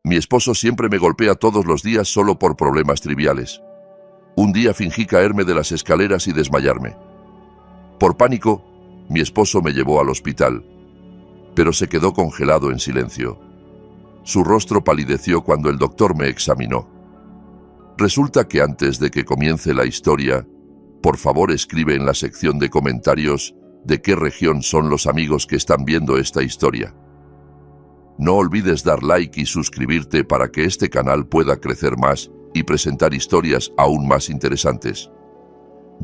Mi esposo siempre me golpea todos los días solo por problemas triviales. Un día fingí caerme de las escaleras y desmayarme. Por pánico, mi esposo me llevó al hospital, pero se quedó congelado en silencio. Su rostro palideció cuando el doctor me examinó. Resulta que antes de que comience la historia, por favor escribe en la sección de comentarios de qué región son los amigos que están viendo esta historia. No olvides dar like y suscribirte para que este canal pueda crecer más y presentar historias aún más interesantes.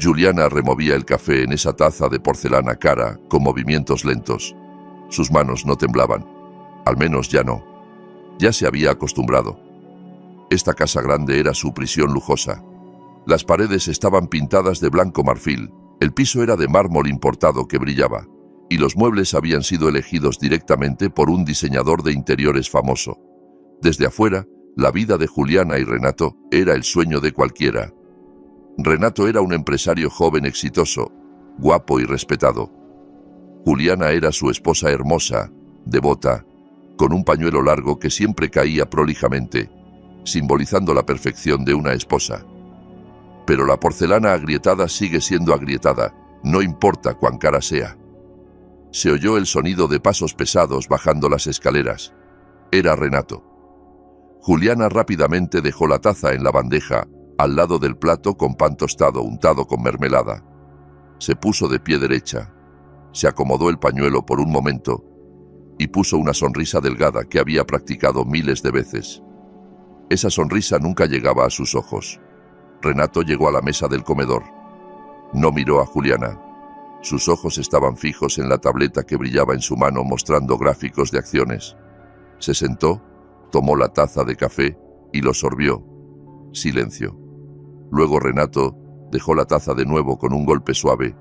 Juliana removía el café en esa taza de porcelana cara con movimientos lentos. Sus manos no temblaban. Al menos ya no. Ya se había acostumbrado. Esta casa grande era su prisión lujosa. Las paredes estaban pintadas de blanco marfil, el piso era de mármol importado que brillaba, y los muebles habían sido elegidos directamente por un diseñador de interiores famoso. Desde afuera, la vida de Juliana y Renato era el sueño de cualquiera. Renato era un empresario joven exitoso, guapo y respetado. Juliana era su esposa hermosa, devota, con un pañuelo largo que siempre caía prolijamente, simbolizando la perfección de una esposa. Pero la porcelana agrietada sigue siendo agrietada, no importa cuán cara sea. Se oyó el sonido de pasos pesados bajando las escaleras. Era Renato. Juliana rápidamente dejó la taza en la bandeja, al lado del plato con pan tostado untado con mermelada. Se puso de pie derecha, se acomodó el pañuelo por un momento y puso una sonrisa delgada que había practicado miles de veces. Esa sonrisa nunca llegaba a sus ojos. Renato llegó a la mesa del comedor. No miró a Juliana. Sus ojos estaban fijos en la tableta que brillaba en su mano mostrando gráficos de acciones. Se sentó, tomó la taza de café y lo sorbió. Silencio. Luego Renato dejó la taza de nuevo con un golpe suave,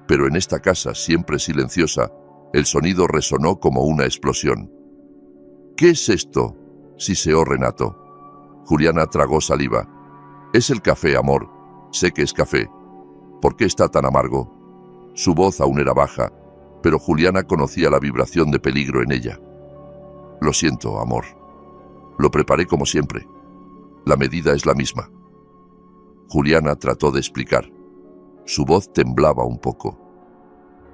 pero en esta casa siempre silenciosa, el sonido resonó como una explosión. ¿Qué es esto?, siseó Renato. Juliana tragó saliva. Es el café, amor. Sé que es café. ¿Por qué está tan amargo? Su voz aún era baja, pero Juliana conocía la vibración de peligro en ella. Lo siento, amor. Lo preparé como siempre. La medida es la misma. Juliana trató de explicar. Su voz temblaba un poco.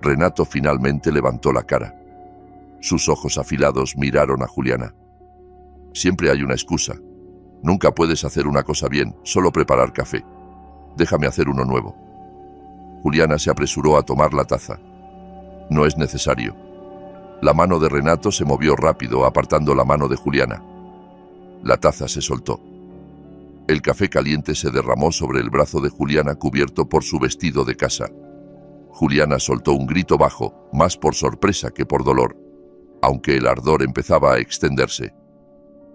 Renato finalmente levantó la cara. Sus ojos afilados miraron a Juliana. Siempre hay una excusa. Nunca puedes hacer una cosa bien, solo preparar café. Déjame hacer uno nuevo. Juliana se apresuró a tomar la taza. No es necesario. La mano de Renato se movió rápido, apartando la mano de Juliana. La taza se soltó. El café caliente se derramó sobre el brazo de Juliana cubierto por su vestido de casa. Juliana soltó un grito bajo, más por sorpresa que por dolor, aunque el ardor empezaba a extenderse.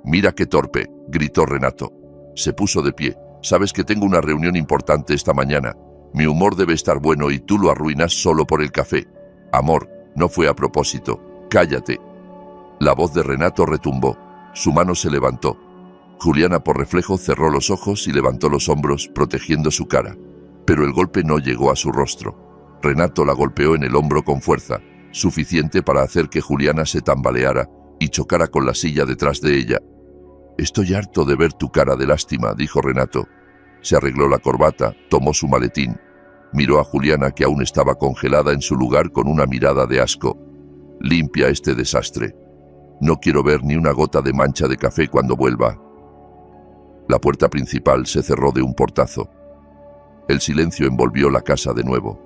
«Mira qué torpe», gritó Renato. Se puso de pie. «Sabes que tengo una reunión importante esta mañana. Mi humor debe estar bueno y tú lo arruinas solo por el café. Amor, no fue a propósito. Cállate». La voz de Renato retumbó. Su mano se levantó. Juliana por reflejo cerró los ojos y levantó los hombros, protegiendo su cara. Pero el golpe no llegó a su rostro. Renato la golpeó en el hombro con fuerza, suficiente para hacer que Juliana se tambaleara y chocara con la silla detrás de ella. «Estoy harto de ver tu cara de lástima», dijo Renato. Se arregló la corbata, tomó su maletín. Miró a Juliana, que aún estaba congelada en su lugar, con una mirada de asco. «Limpia este desastre. No quiero ver ni una gota de mancha de café cuando vuelva». La puerta principal se cerró de un portazo. El silencio envolvió la casa de nuevo.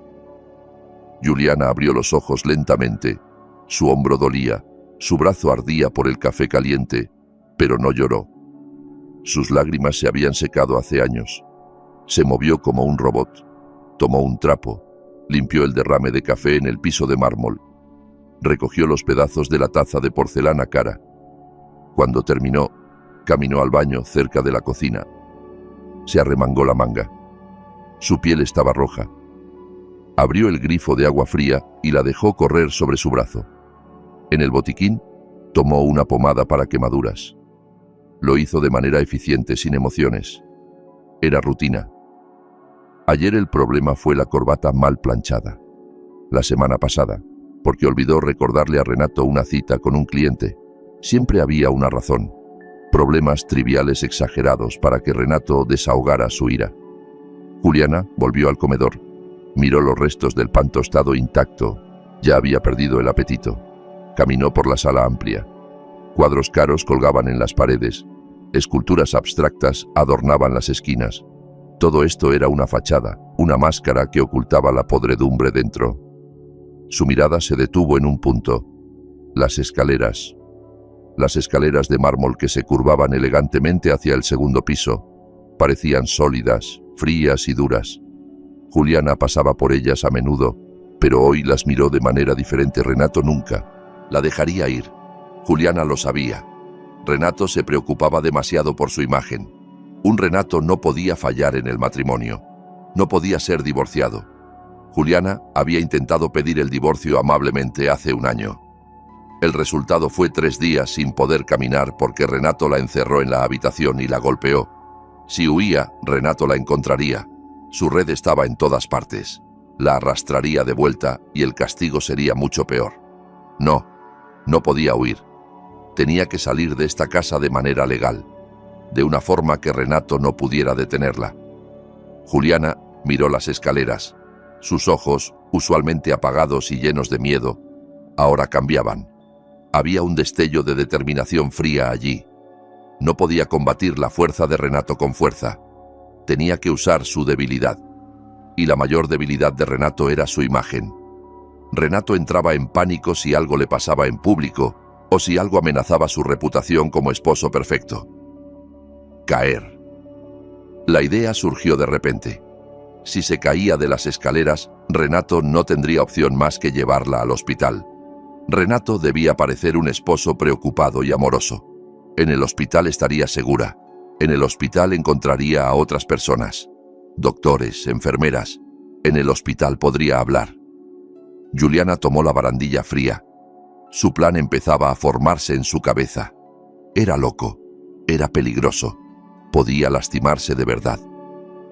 Juliana abrió los ojos lentamente. Su hombro dolía, su brazo ardía por el café caliente, pero no lloró. Sus lágrimas se habían secado hace años. Se movió como un robot. Tomó un trapo, limpió el derrame de café en el piso de mármol. Recogió los pedazos de la taza de porcelana cara. Cuando terminó, caminó al baño cerca de la cocina. Se arremangó la manga. Su piel estaba roja. Abrió el grifo de agua fría y la dejó correr sobre su brazo. En el botiquín, tomó una pomada para quemaduras. Lo hizo de manera eficiente, sin emociones. Era rutina. Ayer el problema fue la corbata mal planchada. La semana pasada, porque olvidó recordarle a Renato una cita con un cliente. Siempre había una razón. Problemas triviales exagerados para que Renato desahogara su ira. Juliana volvió al comedor. Miró los restos del pan tostado intacto. Ya había perdido el apetito. Caminó por la sala amplia. Cuadros caros colgaban en las paredes. Esculturas abstractas adornaban las esquinas. Todo esto era una fachada, una máscara que ocultaba la podredumbre dentro. Su mirada se detuvo en un punto. Las escaleras. Las escaleras de mármol que se curvaban elegantemente hacia el segundo piso. Parecían sólidas, frías y duras. Juliana pasaba por ellas a menudo, pero hoy las miró de manera diferente. Renato nunca la dejaría ir. Juliana lo sabía. Renato se preocupaba demasiado por su imagen. Un Renato no podía fallar en el matrimonio. No podía ser divorciado. Juliana había intentado pedir el divorcio amablemente hace un año. El resultado fue 3 días sin poder caminar porque Renato la encerró en la habitación y la golpeó. Si huía, Renato la encontraría. Su red estaba en todas partes. La arrastraría de vuelta y el castigo sería mucho peor. No podía huir. Tenía que salir de esta casa de manera legal, de una forma que Renato no pudiera detenerla. Juliana miró las escaleras. Sus ojos, usualmente apagados y llenos de miedo, ahora cambiaban. Había un destello de determinación fría allí. No podía combatir la fuerza de Renato con fuerza. Tenía que usar su debilidad. Y la mayor debilidad de Renato era su imagen. Renato entraba en pánico si algo le pasaba en público o si algo amenazaba su reputación como esposo perfecto. Caer. La idea surgió de repente. Si se caía de las escaleras, Renato no tendría opción más que llevarla al hospital. Renato debía parecer un esposo preocupado y amoroso. En el hospital estaría segura. En el hospital encontraría a otras personas. Doctores, enfermeras. En el hospital podría hablar. Juliana tomó la barandilla fría. Su plan empezaba a formarse en su cabeza. Era loco. Era peligroso. Podía lastimarse de verdad.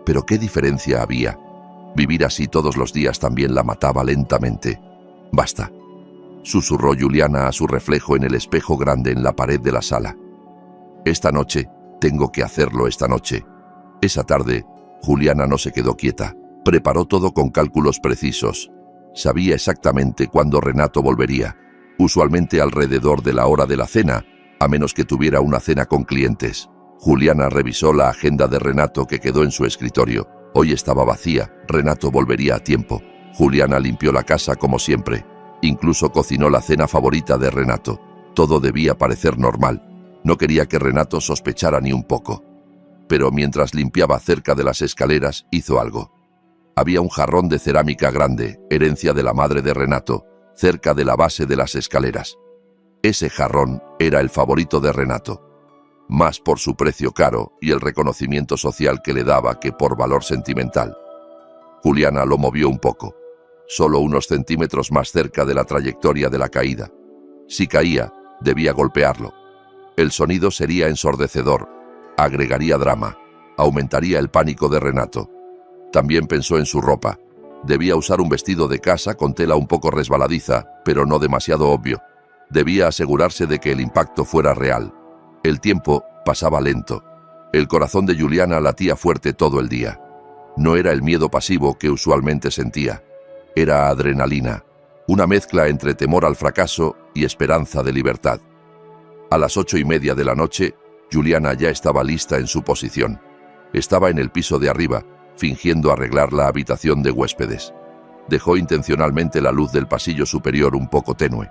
Pero ¿qué diferencia había? Vivir así todos los días también la mataba lentamente. Basta. Susurró Juliana a su reflejo en el espejo grande en la pared de la sala. Esta noche, tengo que hacerlo esta noche. Esa tarde, Juliana no se quedó quieta. Preparó todo con cálculos precisos. Sabía exactamente cuándo Renato volvería, usualmente alrededor de la hora de la cena, a menos que tuviera una cena con clientes. Juliana revisó la agenda de Renato que quedó en su escritorio. Hoy estaba vacía, Renato volvería a tiempo. Juliana limpió la casa como siempre. Incluso cocinó la cena favorita de Renato. Todo debía parecer normal. No quería que Renato sospechara ni un poco. Pero mientras limpiaba cerca de las escaleras, hizo algo. Había un jarrón de cerámica grande, herencia de la madre de Renato, cerca de la base de las escaleras. Ese jarrón era el favorito de Renato, más por su precio caro y el reconocimiento social que le daba que por valor sentimental. Juliana lo movió un poco, solo unos centímetros más cerca de la trayectoria de la caída. Si caía, debía golpearlo. El sonido sería ensordecedor, agregaría drama, aumentaría el pánico de Renato. También pensó en su ropa. Debía usar un vestido de casa con tela un poco resbaladiza, pero no demasiado obvio. Debía asegurarse de que el impacto fuera real. El tiempo pasaba lento. El corazón de Juliana latía fuerte todo el día. No era el miedo pasivo que usualmente sentía. Era adrenalina, una mezcla entre temor al fracaso y esperanza de libertad. A las 8:30 de la noche, Juliana ya estaba lista en su posición. Estaba en el piso de arriba, fingiendo arreglar la habitación de huéspedes. Dejó intencionalmente la luz del pasillo superior un poco tenue.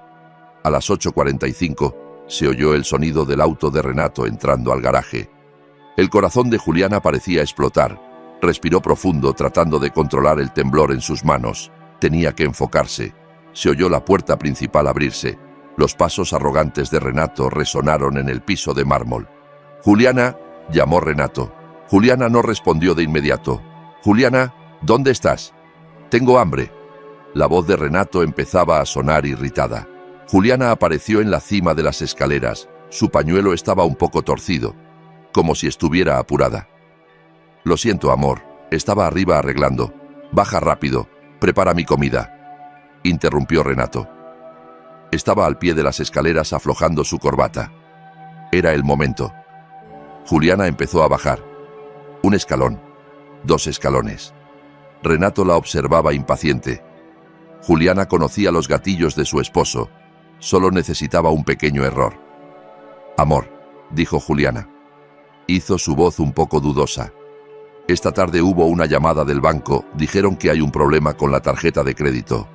A las 8:45 se oyó el sonido del auto de Renato entrando al garaje. El corazón de Juliana parecía explotar. Respiró profundo tratando de controlar el temblor en sus manos. Tenía que enfocarse. Se oyó la puerta principal abrirse. Los pasos arrogantes de Renato resonaron en el piso de mármol. «Juliana», llamó Renato. Juliana no respondió de inmediato. «Juliana, ¿dónde estás? Tengo hambre». La voz de Renato empezaba a sonar irritada. Juliana apareció en la cima de las escaleras. Su pañuelo estaba un poco torcido, como si estuviera apurada. «Lo siento, amor. Estaba arriba arreglando. Baja rápido. Prepara mi comida», interrumpió Renato. Estaba al pie de las escaleras aflojando su corbata. Era el momento. Juliana empezó a bajar. Un escalón, 2 escalones. Renato la observaba impaciente. Juliana conocía los gatillos de su esposo. Solo necesitaba un pequeño error. «Amor», dijo Juliana. Hizo su voz un poco dudosa. «Esta tarde hubo una llamada del banco. Dijeron que hay un problema con la tarjeta de crédito».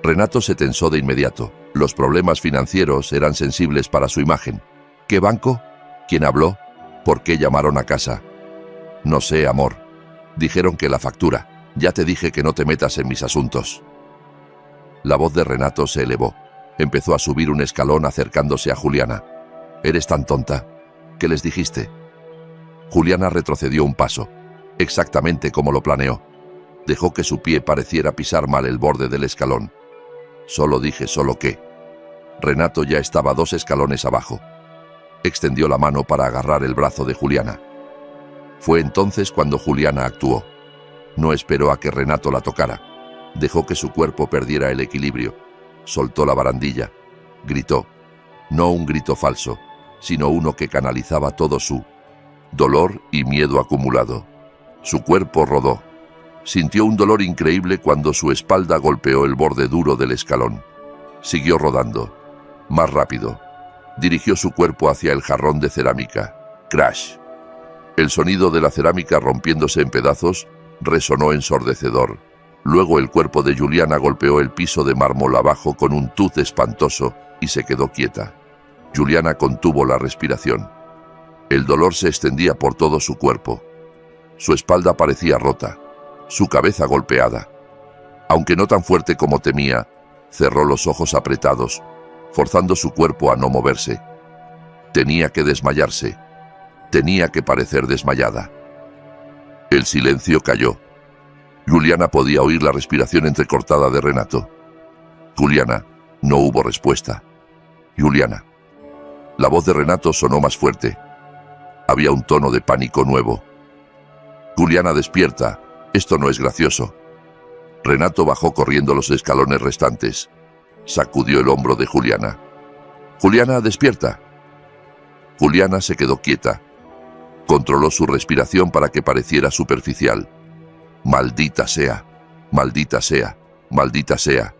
Renato se tensó de inmediato. Los problemas financieros eran sensibles para su imagen. «¿Qué banco? ¿Quién habló? ¿Por qué llamaron a casa?» «No sé, amor. Dijeron que la factura. Ya te dije que no te metas en mis asuntos». La voz de Renato se elevó. Empezó a subir un escalón acercándose a Juliana. «¿Eres tan tonta? ¿Qué les dijiste?» Juliana retrocedió un paso, exactamente como lo planeó. Dejó que su pie pareciera pisar mal el borde del escalón. Solo dije que. Renato ya estaba 2 escalones abajo. Extendió la mano para agarrar el brazo de Juliana. Fue entonces cuando Juliana actuó. No esperó a que Renato la tocara. Dejó que su cuerpo perdiera el equilibrio. Soltó la barandilla. Gritó. No un grito falso, sino uno que canalizaba todo su dolor y miedo acumulado. Su cuerpo rodó. Sintió un dolor increíble cuando su espalda golpeó el borde duro del escalón. Siguió rodando. Más rápido. Dirigió su cuerpo hacia el jarrón de cerámica. Crash. El sonido de la cerámica rompiéndose en pedazos resonó ensordecedor. Luego el cuerpo de Juliana golpeó el piso de mármol abajo con un tuz espantoso y se quedó quieta. Juliana contuvo la respiración. El dolor se extendía por todo su cuerpo. Su espalda parecía rota, su cabeza golpeada. Aunque no tan fuerte como temía, cerró los ojos apretados, forzando su cuerpo a no moverse. Tenía que desmayarse. Tenía que parecer desmayada. El silencio cayó. Juliana podía oír la respiración entrecortada de Renato. Juliana, no hubo respuesta. Juliana. La voz de Renato sonó más fuerte. Había un tono de pánico nuevo. Juliana, despierta. Esto no es gracioso. Renato bajó corriendo los escalones restantes. Sacudió el hombro de Juliana. Juliana, despierta. Juliana se quedó quieta. Controló su respiración para que pareciera superficial. Maldita sea, maldita sea, maldita sea.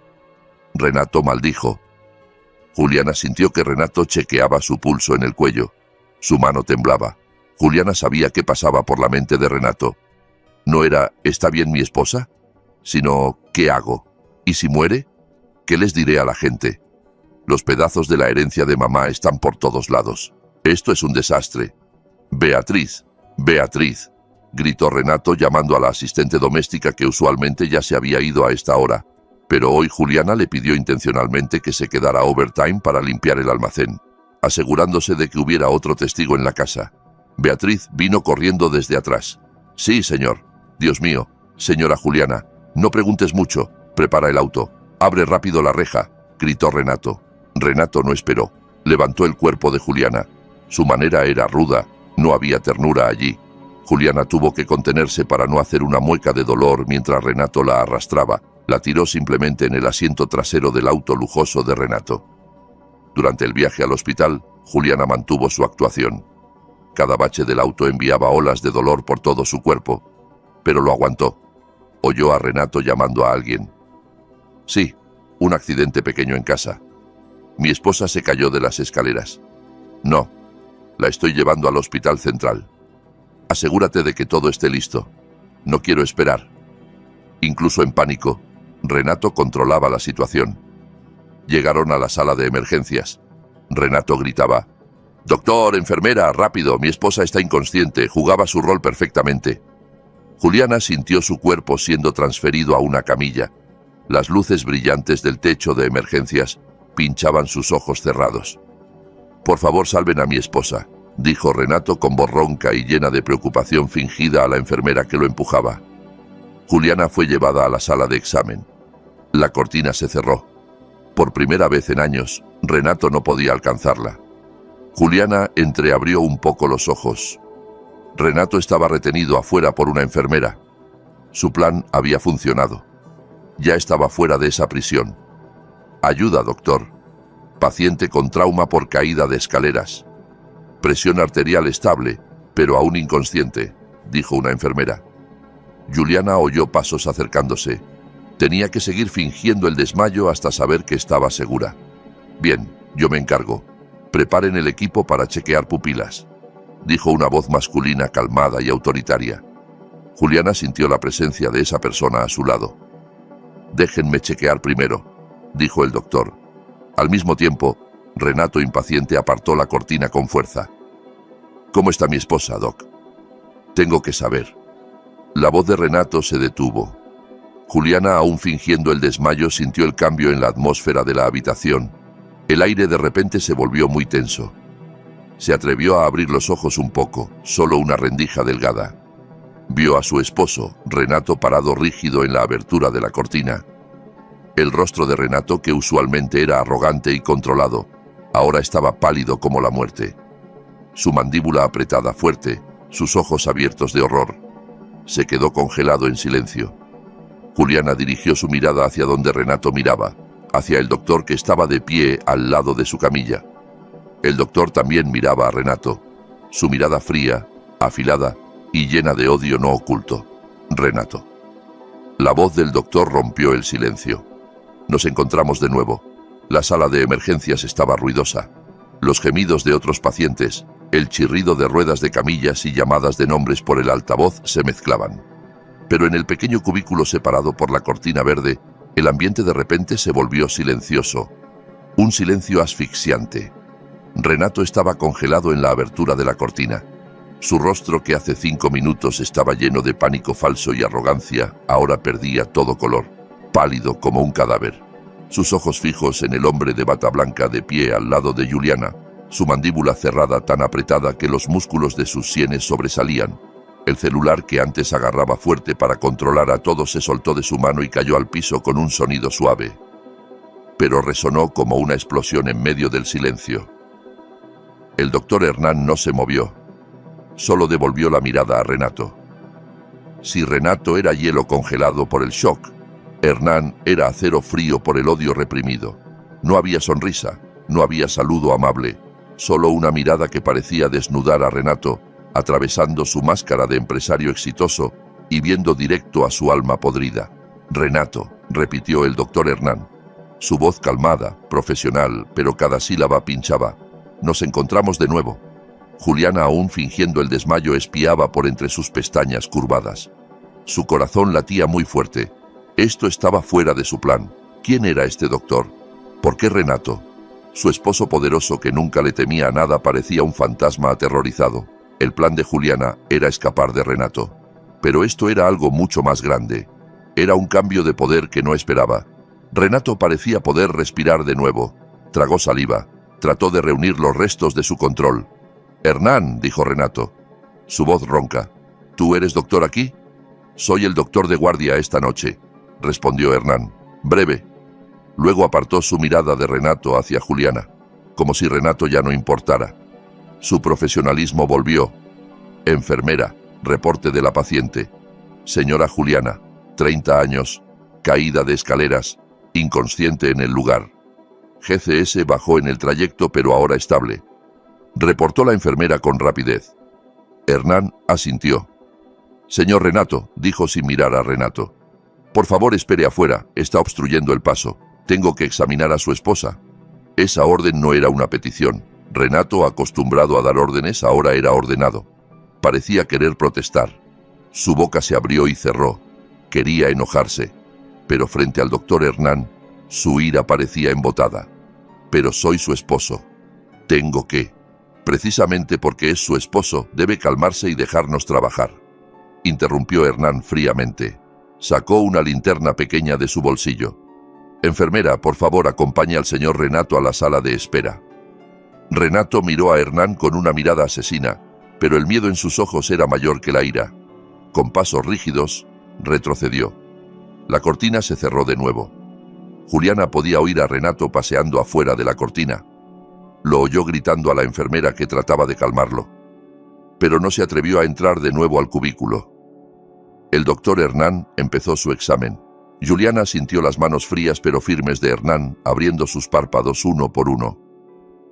Renato maldijo. Juliana sintió que Renato chequeaba su pulso en el cuello. Su mano temblaba. Juliana sabía qué pasaba por la mente de Renato. No era «¿está bien mi esposa?», sino «¿qué hago? ¿Y si muere? ¿Qué les diré a la gente? Los pedazos de la herencia de mamá están por todos lados. Esto es un desastre». «Beatriz, Beatriz», gritó Renato llamando a la asistente doméstica que usualmente ya se había ido a esta hora. Pero hoy Juliana le pidió intencionalmente que se quedara overtime para limpiar el almacén, asegurándose de que hubiera otro testigo en la casa. Beatriz vino corriendo desde atrás. «Sí, señor. Dios mío, señora Juliana, no preguntes mucho. Prepara el auto. Abre rápido la reja», gritó Renato. Renato no esperó. Levantó el cuerpo de Juliana. Su manera era ruda. No había ternura allí. Juliana tuvo que contenerse para no hacer una mueca de dolor mientras Renato la arrastraba. La tiró simplemente en el asiento trasero del auto lujoso de Renato. Durante el viaje al hospital, Juliana mantuvo su actuación. Cada bache del auto enviaba olas de dolor por todo su cuerpo, pero lo aguantó. Oyó a Renato llamando a alguien. «Sí, un accidente pequeño en casa. Mi esposa se cayó de las escaleras. No, la estoy llevando al hospital central. Asegúrate de que todo esté listo. No quiero esperar». Incluso en pánico, Renato controlaba la situación. Llegaron a la sala de emergencias. Renato gritaba: «Doctor, enfermera, rápido, mi esposa está inconsciente». Jugaba su rol perfectamente. Juliana sintió su cuerpo siendo transferido a una camilla. Las luces brillantes del techo de emergencias pinchaban sus ojos cerrados. «Por favor, salven a mi esposa», dijo Renato con voz ronca y llena de preocupación fingida a la enfermera que lo empujaba. Juliana fue llevada a la sala de examen. La cortina se cerró. Por primera vez en años, Renato no podía alcanzarla. Juliana entreabrió un poco los ojos. Renato estaba retenido afuera por una enfermera. Su plan había funcionado. Ya estaba fuera de esa prisión. «Ayuda, doctor. Paciente con trauma por caída de escaleras. Presión arterial estable. Pero aún inconsciente, dijo una enfermera. Juliana oyó pasos acercándose. Tenía que seguir fingiendo el desmayo hasta saber que estaba segura. Bien, yo me encargo. Preparen el equipo para chequear pupilas, dijo una voz masculina calmada y autoritaria. Juliana sintió la presencia de esa persona a su lado. Déjenme chequear primero, dijo el doctor. Al mismo tiempo, Renato, impaciente, apartó la cortina con fuerza. ¿Cómo está mi esposa, Doc? Tengo que saber. La voz de Renato se detuvo. Juliana, aún fingiendo el desmayo, sintió el cambio en la atmósfera de la habitación. El aire de repente se volvió muy tenso. Se atrevió a abrir los ojos un poco, solo una rendija delgada. Vio a su esposo, Renato, parado rígido en la abertura de la cortina. El rostro de Renato, que usualmente era arrogante y controlado, ahora estaba pálido como la muerte. Su mandíbula apretada fuerte, sus ojos abiertos de horror. Se quedó congelado en silencio. Juliana dirigió su mirada hacia donde Renato miraba, hacia el doctor, que estaba de pie al lado de su camilla. El doctor también miraba a Renato, su mirada fría, afilada y llena de odio no oculto. Renato. La voz del doctor rompió el silencio. Nos encontramos de nuevo. La sala de emergencias estaba ruidosa. Los gemidos de otros pacientes, el chirrido de ruedas de camillas y llamadas de nombres por el altavoz se mezclaban. Pero en el pequeño cubículo separado por la cortina verde, el ambiente de repente se volvió silencioso. Un silencio asfixiante. Renato estaba congelado en la abertura de la cortina. Su rostro, que hace 5 minutos estaba lleno de pánico falso y arrogancia, ahora perdía todo color, pálido como un cadáver. Sus ojos fijos en el hombre de bata blanca de pie al lado de Juliana, su mandíbula cerrada tan apretada que los músculos de sus sienes sobresalían. El celular, que antes agarraba fuerte para controlar a todos, se soltó de su mano y cayó al piso con un sonido suave. Pero resonó como una explosión en medio del silencio. El doctor Hernán no se movió. Solo devolvió la mirada a Renato. Si Renato era hielo congelado por el shock, Hernán era acero frío por el odio reprimido. No había sonrisa, no había saludo amable, solo una mirada que parecía desnudar a Renato, atravesando su máscara de empresario exitoso y viendo directo a su alma podrida. Renato, repitió el doctor Hernán. Su voz calmada, profesional, pero cada sílaba pinchaba. Nos encontramos de nuevo. Juliana, aún fingiendo el desmayo, espiaba por entre sus pestañas curvadas. Su corazón latía muy fuerte. Esto estaba fuera de su plan. ¿Quién era este doctor? ¿Por qué Renato? Su esposo poderoso, que nunca le temía a nada, parecía un fantasma aterrorizado. El plan de Juliana era escapar de Renato. Pero esto era algo mucho más grande. Era un cambio de poder que no esperaba. Renato parecía poder respirar de nuevo. Tragó saliva. Trató de reunir los restos de su control. «Hernán», dijo Renato. Su voz ronca. «¿Tú eres doctor aquí?» «Soy el doctor de guardia esta noche», respondió Hernán. «Breve». Luego apartó su mirada de Renato hacia Juliana, como si Renato ya no importara. Su profesionalismo volvió. «Enfermera, reporte de la paciente. Señora Juliana, 30 años, caída de escaleras, inconsciente en el lugar. GCS bajó en el trayecto, pero ahora estable», reportó la enfermera con rapidez. Hernán asintió. «Señor Renato», dijo sin mirar a Renato. «Por favor, espere afuera, está obstruyendo el paso. Tengo que examinar a su esposa». Esa orden no era una petición. Renato, acostumbrado a dar órdenes, ahora era ordenado. Parecía querer protestar. Su boca se abrió y cerró. Quería enojarse. Pero frente al doctor Hernán, su ira parecía embotada. «Pero soy su esposo. Tengo que. Precisamente porque es su esposo, debe calmarse y dejarnos trabajar», interrumpió Hernán fríamente. Sacó una linterna pequeña de su bolsillo. «Enfermera, por favor, acompañe al señor Renato a la sala de espera». Renato miró a Hernán con una mirada asesina, pero el miedo en sus ojos era mayor que la ira. Con pasos rígidos, retrocedió. La cortina se cerró de nuevo. Juliana podía oír a Renato paseando afuera de la cortina. Lo oyó gritando a la enfermera, que trataba de calmarlo. Pero no se atrevió a entrar de nuevo al cubículo. El doctor Hernán empezó su examen. Juliana sintió las manos frías pero firmes de Hernán, abriendo sus párpados uno por uno.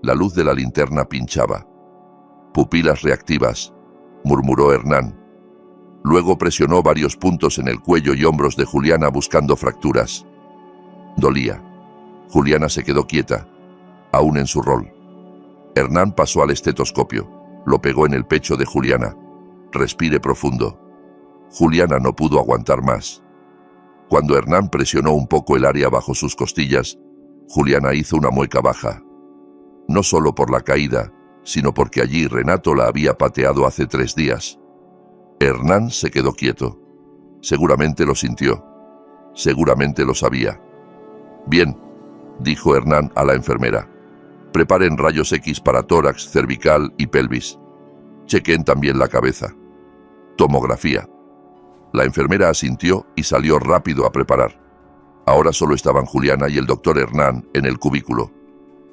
La luz de la linterna pinchaba. Pupilas reactivas. murmuró Hernán. Luego presionó varios puntos en el cuello y hombros de Juliana buscando fracturas. Dolía. Juliana se quedó quieta, aún en su rol. Hernán pasó al estetoscopio, lo pegó en el pecho de Juliana. Respire profundo. Juliana no pudo aguantar más. Cuando Hernán presionó un poco el área bajo sus costillas, Juliana hizo una mueca baja. No solo por la caída, sino porque allí Renato la había pateado hace 3 días. Hernán se quedó quieto. Seguramente lo sintió. Seguramente lo sabía. Bien, dijo Hernán a la enfermera. Preparen rayos X para tórax, cervical y pelvis. Chequen también la cabeza. Tomografía. La enfermera asintió y salió rápido a preparar. Ahora solo estaban Juliana y el doctor Hernán en el cubículo.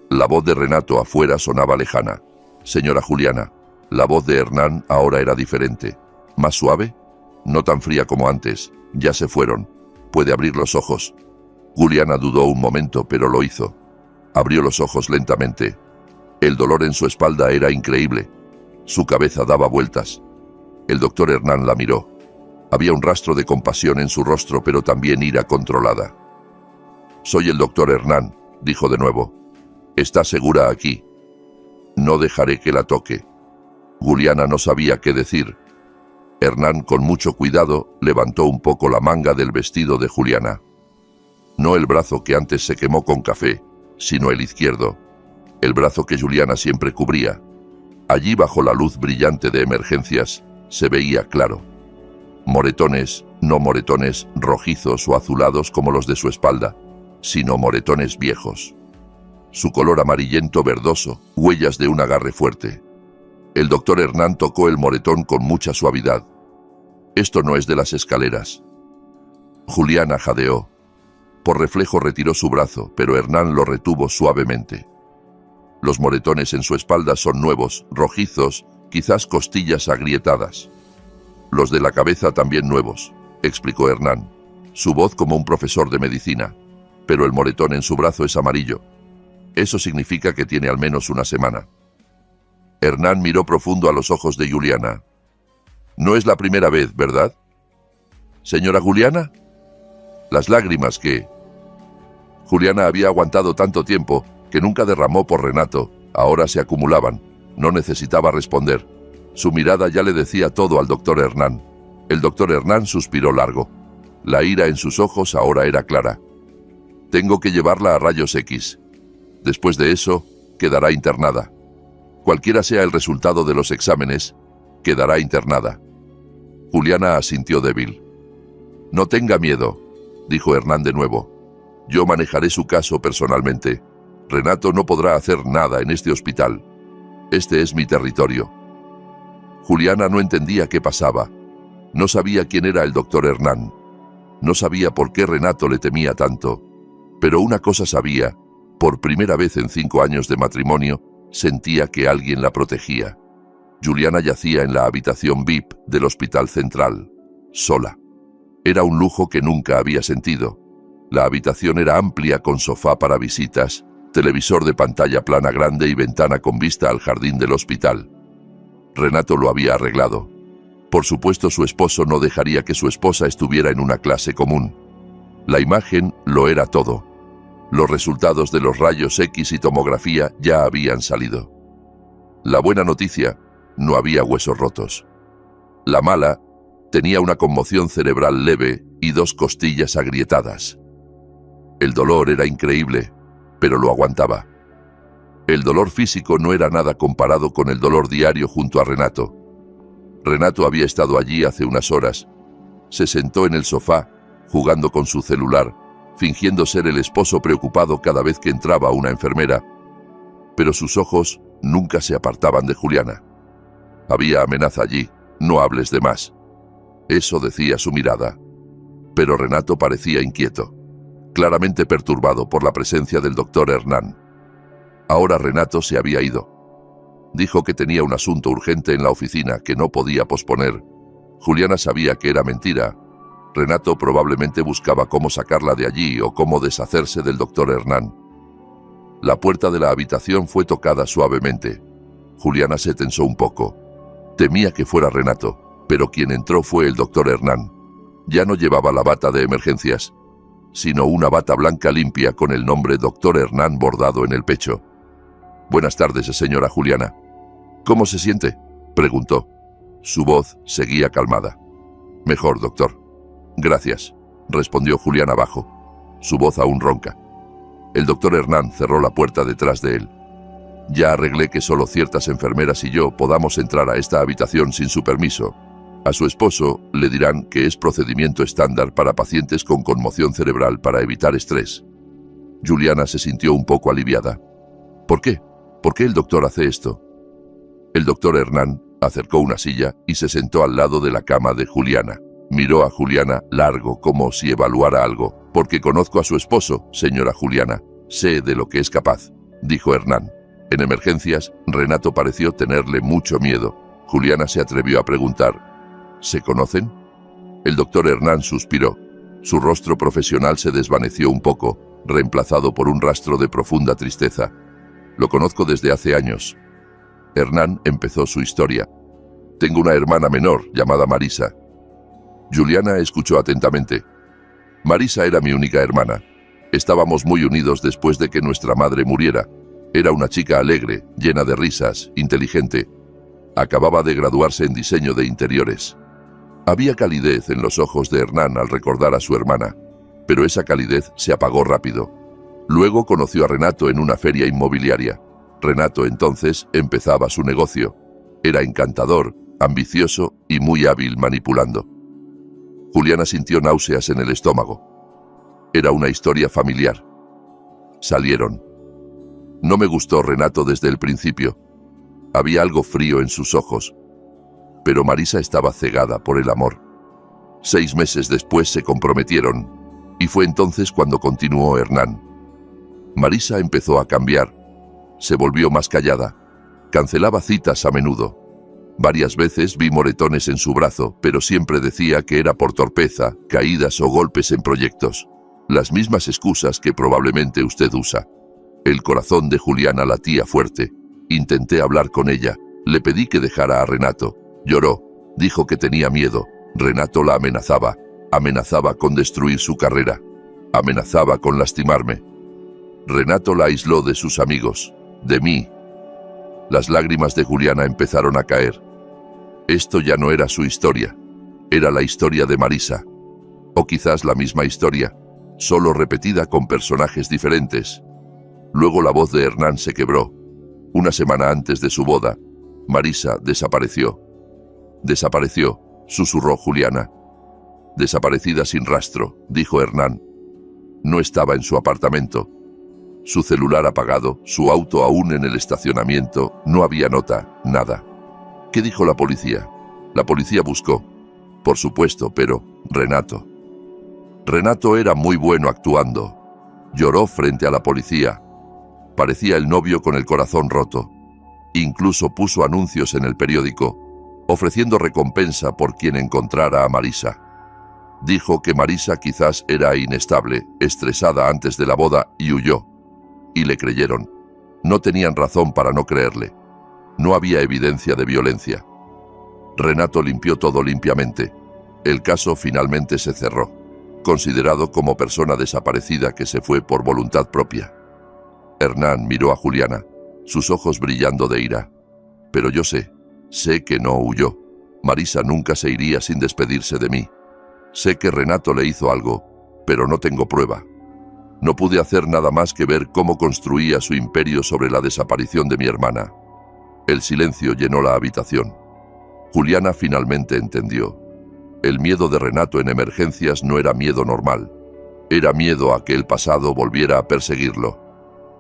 La voz de Renato afuera sonaba lejana. Señora Juliana, la voz de Hernán ahora era diferente. ¿Más suave? No tan fría como antes. Ya se fueron. Puede abrir los ojos. Juliana dudó un momento, pero lo hizo. Abrió los ojos lentamente. El dolor en su espalda era increíble. Su cabeza daba vueltas. El doctor Hernán la miró. Había un rastro de compasión en su rostro, pero también ira controlada. Soy el doctor Hernán, dijo de nuevo. ¿Está segura aquí? No dejaré que la toque. Juliana no sabía qué decir. Hernán, con mucho cuidado, levantó un poco la manga del vestido de Juliana. No el brazo que antes se quemó con café, sino el izquierdo, el brazo que Juliana siempre cubría. Allí, bajo la luz brillante de emergencias, se veía claro. Moretones, no moretones rojizos o azulados como los de su espalda, sino moretones viejos. Su color amarillento verdoso, huellas de un agarre fuerte. El doctor Hernán tocó el moretón con mucha suavidad. Esto no es de las escaleras. Juliana jadeó. Por reflejo retiró su brazo, pero Hernán lo retuvo suavemente. Los moretones en su espalda son nuevos, rojizos, quizás costillas agrietadas. Los de la cabeza también nuevos, explicó Hernán, su voz como un profesor de medicina, pero el moretón en su brazo es amarillo. Eso significa que tiene al menos una semana. Hernán miró profundo a los ojos de Juliana. No es la primera vez, ¿verdad? ¿Señora Juliana? Las lágrimas que... Juliana había aguantado tanto tiempo que nunca derramó por Renato, ahora se acumulaban. No necesitaba responder. Su mirada ya le decía todo al doctor Hernán. El doctor Hernán suspiró largo. La ira en sus ojos ahora era clara. Tengo que llevarla a rayos X. Después de eso, quedará internada. Cualquiera sea el resultado de los exámenes, quedará internada. Juliana asintió débil. No tenga miedo, dijo Hernán de nuevo. Yo manejaré su caso personalmente. Renato no podrá hacer nada en este hospital. Este es mi territorio. Juliana no entendía qué pasaba. No sabía quién era el doctor Hernán. No sabía por qué Renato le temía tanto. Pero una cosa sabía. Por primera vez en 5 años de matrimonio, sentía que alguien la protegía. Juliana yacía en la habitación VIP del Hospital Central, sola. Era un lujo que nunca había sentido. La habitación era amplia con sofá para visitas, televisor de pantalla plana grande y ventana con vista al jardín del hospital. Renato lo había arreglado. Por supuesto, su esposo no dejaría que su esposa estuviera en una clase común. La imagen lo era todo. Los resultados de los rayos X y tomografía ya habían salido. La buena noticia, no había huesos rotos. La mala, tenía una conmoción cerebral leve y 2 costillas agrietadas. El dolor era increíble, pero lo aguantaba. El dolor físico no era nada comparado con el dolor diario junto a Renato. Renato había estado allí hace unas horas. Se sentó en el sofá, jugando con su celular, fingiendo ser el esposo preocupado cada vez que entraba una enfermera, pero sus ojos nunca se apartaban de Juliana. Había amenaza allí, no hables de más. Eso decía su mirada. Pero Renato parecía inquieto, claramente perturbado por la presencia del doctor Hernán. Ahora Renato se había ido. Dijo que tenía un asunto urgente en la oficina que no podía posponer. Juliana sabía que era mentira. Renato probablemente buscaba cómo sacarla de allí o cómo deshacerse del doctor Hernán. La puerta de la habitación fue tocada suavemente. Juliana se tensó un poco. Temía que fuera Renato, pero quien entró fue el doctor Hernán. Ya no llevaba la bata de emergencias, sino una bata blanca limpia con el nombre Dr. Hernán bordado en el pecho. «Buenas tardes, señora Juliana». «¿Cómo se siente?», preguntó. Su voz seguía calmada. «Mejor, doctor». «Gracias», respondió Juliana bajo, su voz aún ronca. El doctor Hernán cerró la puerta detrás de él. «Ya arreglé que solo ciertas enfermeras y yo podamos entrar a esta habitación sin su permiso. A su esposo le dirán que es procedimiento estándar para pacientes con conmoción cerebral para evitar estrés». Juliana se sintió un poco aliviada. «¿Por qué? ¿Por qué el doctor hace esto?». El doctor Hernán acercó una silla y se sentó al lado de la cama de Juliana. Miró a Juliana largo, como si evaluara algo. «Porque conozco a su esposo, señora Juliana. Sé de lo que es capaz», dijo Hernán. En emergencias, Renato pareció tenerle mucho miedo. Juliana se atrevió a preguntar: «¿Se conocen?». El doctor Hernán suspiró. Su rostro profesional se desvaneció un poco, reemplazado por un rastro de profunda tristeza. «Lo conozco desde hace años». Hernán empezó su historia. «Tengo una hermana menor llamada Marisa». Juliana escuchó atentamente. «Marisa era mi única hermana. Estábamos muy unidos después de que nuestra madre muriera. Era una chica alegre, llena de risas, inteligente. Acababa de graduarse en diseño de interiores». Había calidez en los ojos de Hernán al recordar a su hermana, pero esa calidez se apagó rápido. Luego conoció a Renato en una feria inmobiliaria. Renato entonces empezaba su negocio. Era encantador, ambicioso y muy hábil manipulando. Juliana sintió náuseas en el estómago. Era una historia familiar. Salieron. No me gustó Renato desde el principio. Había algo frío en sus ojos. Pero Marisa estaba cegada por el amor. 6 meses después se comprometieron, y fue entonces cuando continuó Hernán. Marisa empezó a cambiar. Se volvió más callada. Cancelaba citas a menudo. Varias veces vi moretones en su brazo, pero siempre decía que era por torpeza, caídas o golpes en proyectos. Las mismas excusas que probablemente usted usa. El corazón de Juliana latía fuerte. Intenté hablar con ella. Le pedí que dejara a Renato. Lloró. Dijo que tenía miedo. Renato la amenazaba. Amenazaba con destruir su carrera. Amenazaba con lastimarme. Renato la aisló de sus amigos. De mí. Las lágrimas de Juliana empezaron a caer. Esto ya no era su historia. Era la historia de Marisa. O quizás la misma historia, solo repetida con personajes diferentes. Luego la voz de Hernán se quebró. Una semana antes de su boda, Marisa desapareció. «Desapareció», susurró Juliana. «Desaparecida sin rastro», dijo Hernán. No estaba en su apartamento. Su celular apagado, su auto aún en el estacionamiento, no había nota, nada. ¿Qué dijo la policía? La policía buscó. Por supuesto, pero Renato. Renato era muy bueno actuando. Lloró frente a la policía. Parecía el novio con el corazón roto. Incluso puso anuncios en el periódico, ofreciendo recompensa por quien encontrara a Marisa. Dijo que Marisa quizás era inestable, estresada antes de la boda y huyó. Y le creyeron. No tenían razón para no creerle. No había evidencia de violencia. Renato limpió todo limpiamente. El caso finalmente se cerró, considerado como persona desaparecida que se fue por voluntad propia. Hernán miró a Juliana, sus ojos brillando de ira. Pero yo sé que no huyó. Marisa nunca se iría sin despedirse de mí. Sé que Renato le hizo algo, pero no tengo prueba. No pude hacer nada más que ver cómo construía su imperio sobre la desaparición de mi hermana. El silencio llenó la habitación. Juliana finalmente entendió. El miedo de Renato en emergencias no era miedo normal. Era miedo a que el pasado volviera a perseguirlo.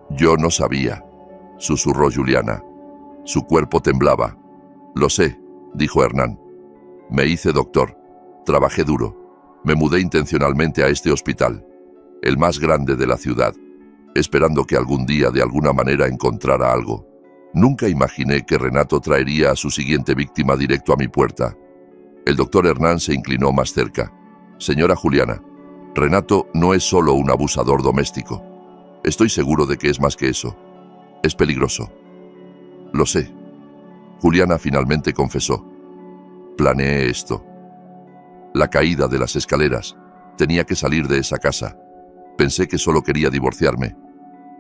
«Yo no sabía», susurró Juliana. Su cuerpo temblaba. «Lo sé», dijo Hernán. «Me hice doctor. Trabajé duro. Me mudé intencionalmente a este hospital, el más grande de la ciudad, esperando que algún día de alguna manera encontrara algo. Nunca imaginé que Renato traería a su siguiente víctima directo a mi puerta». El doctor Hernán se inclinó más cerca. «Señora Juliana, Renato no es solo un abusador doméstico. Estoy seguro de que es más que eso. Es peligroso». «Lo sé». Juliana finalmente confesó. Planeé esto. La caída de las escaleras. Tenía que salir de esa casa. Pensé que solo quería divorciarme.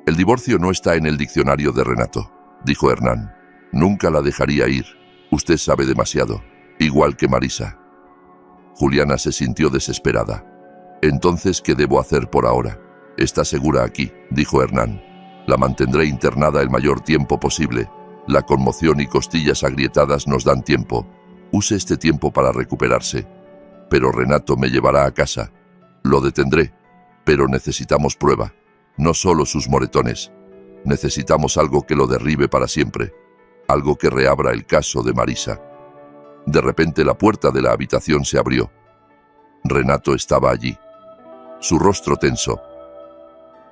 El divorcio no está en el diccionario de Renato, dijo Hernán. Nunca la dejaría ir. Usted sabe demasiado, igual que Marisa. Juliana se sintió desesperada. Entonces, ¿qué debo hacer por ahora? Está segura aquí, dijo Hernán. La mantendré internada el mayor tiempo posible. La conmoción y costillas agrietadas nos dan tiempo. Use este tiempo para recuperarse. Pero Renato me llevará a casa. Lo detendré, pero necesitamos prueba. No solo sus moretones. Necesitamos algo que lo derribe para siempre. Algo que reabra el caso de Marisa. De repente la puerta de la habitación se abrió. Renato estaba allí. Su rostro tenso.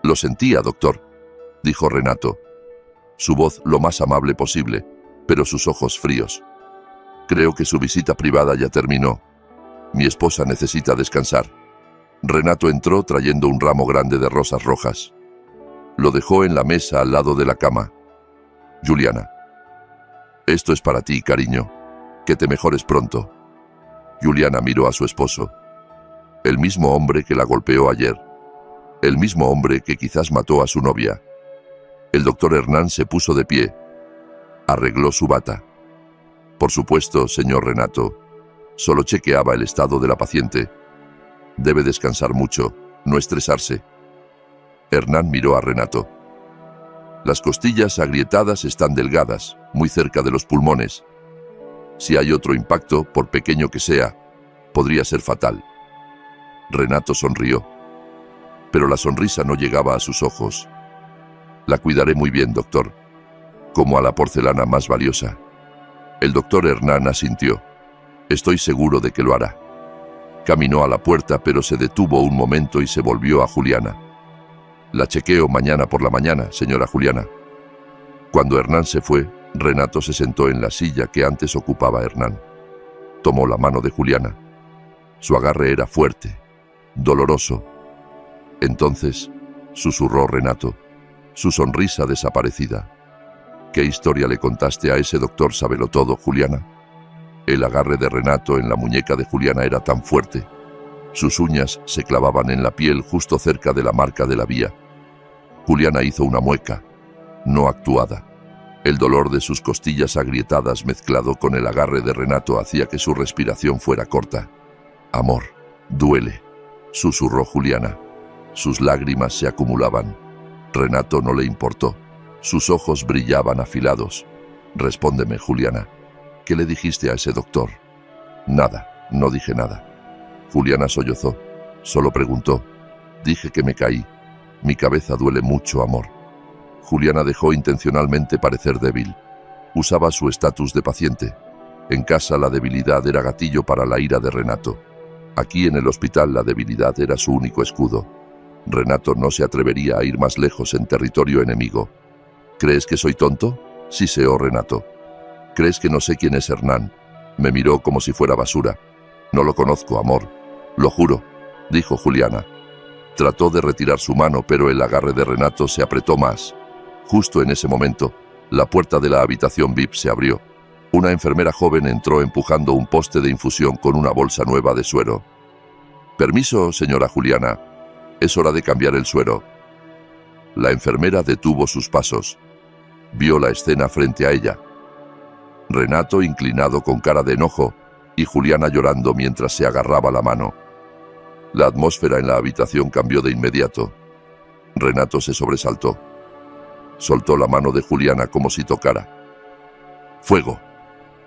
Lo sentía, doctor, dijo Renato. Su voz lo más amable posible, pero sus ojos fríos. Creo que su visita privada ya terminó. Mi esposa necesita descansar. Renato entró trayendo un ramo grande de rosas rojas. Lo dejó en la mesa al lado de la cama. Juliana. Esto es para ti, cariño. Que te mejores pronto. Juliana miró a su esposo. El mismo hombre que la golpeó ayer. El mismo hombre que quizás mató a su novia. El doctor Hernán se puso de pie. Arregló su bata. Por supuesto, señor Renato. Solo chequeaba el estado de la paciente. Debe descansar mucho, no estresarse. Hernán miró a Renato. Las costillas agrietadas están delgadas, muy cerca de los pulmones. Si hay otro impacto, por pequeño que sea, podría ser fatal. Renato sonrió. Pero la sonrisa no llegaba a sus ojos. La cuidaré muy bien, doctor. Como a la porcelana más valiosa. El doctor Hernán asintió. Estoy seguro de que lo hará. Caminó a la puerta, pero se detuvo un momento y se volvió a Juliana. La chequeo mañana por la mañana, señora Juliana. Cuando Hernán se fue, Renato se sentó en la silla que antes ocupaba Hernán. Tomó la mano de Juliana. Su agarre era fuerte, doloroso. Entonces, susurró Renato, su sonrisa desaparecida. ¿Qué historia le contaste a ese doctor Sabelotodo, Juliana? El agarre de Renato en la muñeca de Juliana era tan fuerte. Sus uñas se clavaban en la piel justo cerca de la marca de la vía. Juliana hizo una mueca, no actuada. El dolor de sus costillas agrietadas mezclado con el agarre de Renato hacía que su respiración fuera corta. Amor, duele, susurró Juliana. Sus lágrimas se acumulaban. Renato no le importó. Sus ojos brillaban afilados. Respóndeme, Juliana. ¿Qué le dijiste a ese doctor? Nada, no dije nada. Juliana sollozó. Solo preguntó. Dije que me caí. Mi cabeza duele mucho, amor. Juliana dejó intencionalmente parecer débil. Usaba su estatus de paciente. En casa la debilidad era gatillo para la ira de Renato. Aquí en el hospital la debilidad era su único escudo. Renato no se atrevería a ir más lejos en territorio enemigo. ¿Crees que soy tonto? Siseó Renato. ¿Crees que no sé quién es Hernán? Me miró como si fuera basura. No lo conozco, amor. Lo juro, dijo Juliana. Trató de retirar su mano, pero el agarre de Renato se apretó más. Justo en ese momento, la puerta de la habitación VIP se abrió. Una enfermera joven entró empujando un poste de infusión con una bolsa nueva de suero. Permiso, señora Juliana. Es hora de cambiar el suero. La enfermera detuvo sus pasos. Vio la escena frente a ella. Renato inclinado con cara de enojo y Juliana llorando mientras se agarraba la mano. La atmósfera en la habitación cambió de inmediato. Renato se sobresaltó. Soltó la mano de Juliana como si tocara. ¡Fuego!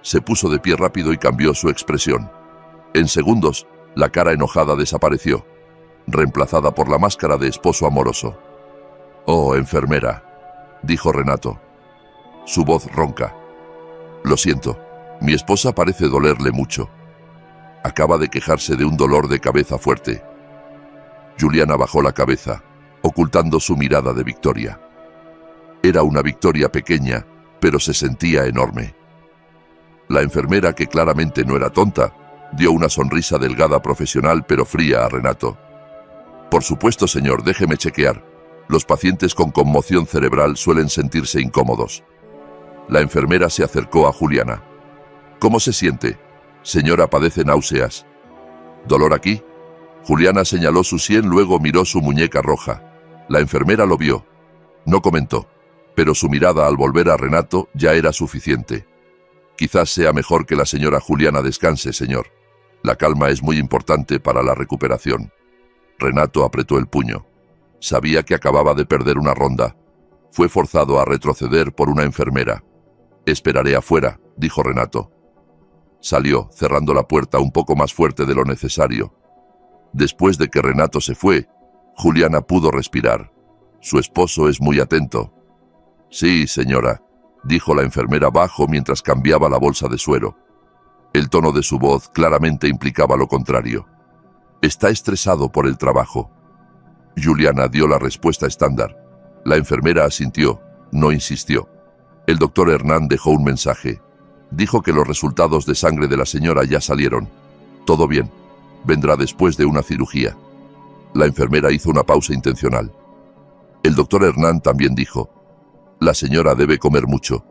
Se puso de pie rápido y cambió su expresión. En segundos, la cara enojada desapareció, reemplazada por la máscara de esposo amoroso. «Oh, enfermera», dijo Renato. Su voz ronca. «Lo siento, mi esposa parece dolerle mucho. Acaba de quejarse de un dolor de cabeza fuerte». Juliana bajó la cabeza, ocultando su mirada de victoria. Era una victoria pequeña, pero se sentía enorme. La enfermera, que claramente no era tonta, dio una sonrisa delgada, profesional, pero fría a Renato. «Por supuesto, señor, déjeme chequear. Los pacientes con conmoción cerebral suelen sentirse incómodos». La enfermera se acercó a Juliana. ¿Cómo se siente? Señora, padece náuseas. ¿Dolor aquí? Juliana señaló su sien, luego miró su muñeca roja. La enfermera lo vio. No comentó, pero su mirada al volver a Renato ya era suficiente. Quizás sea mejor que la señora Juliana descanse, señor. La calma es muy importante para la recuperación. Renato apretó el puño. Sabía que acababa de perder una ronda. Fue forzado a retroceder por una enfermera. Esperaré afuera, dijo Renato. Salió, cerrando la puerta un poco más fuerte de lo necesario. Después de que Renato se fue, Juliana pudo respirar. Su esposo es muy atento. Sí, señora, dijo la enfermera bajo mientras cambiaba la bolsa de suero. El tono de su voz claramente implicaba lo contrario. Está estresado por el trabajo. Juliana dio la respuesta estándar. La enfermera asintió, no insistió. El doctor Hernán dejó un mensaje. Dijo que los resultados de sangre de la señora ya salieron. Todo bien. Vendrá después de una cirugía. La enfermera hizo una pausa intencional. El doctor Hernán también dijo: la señora debe comer mucho.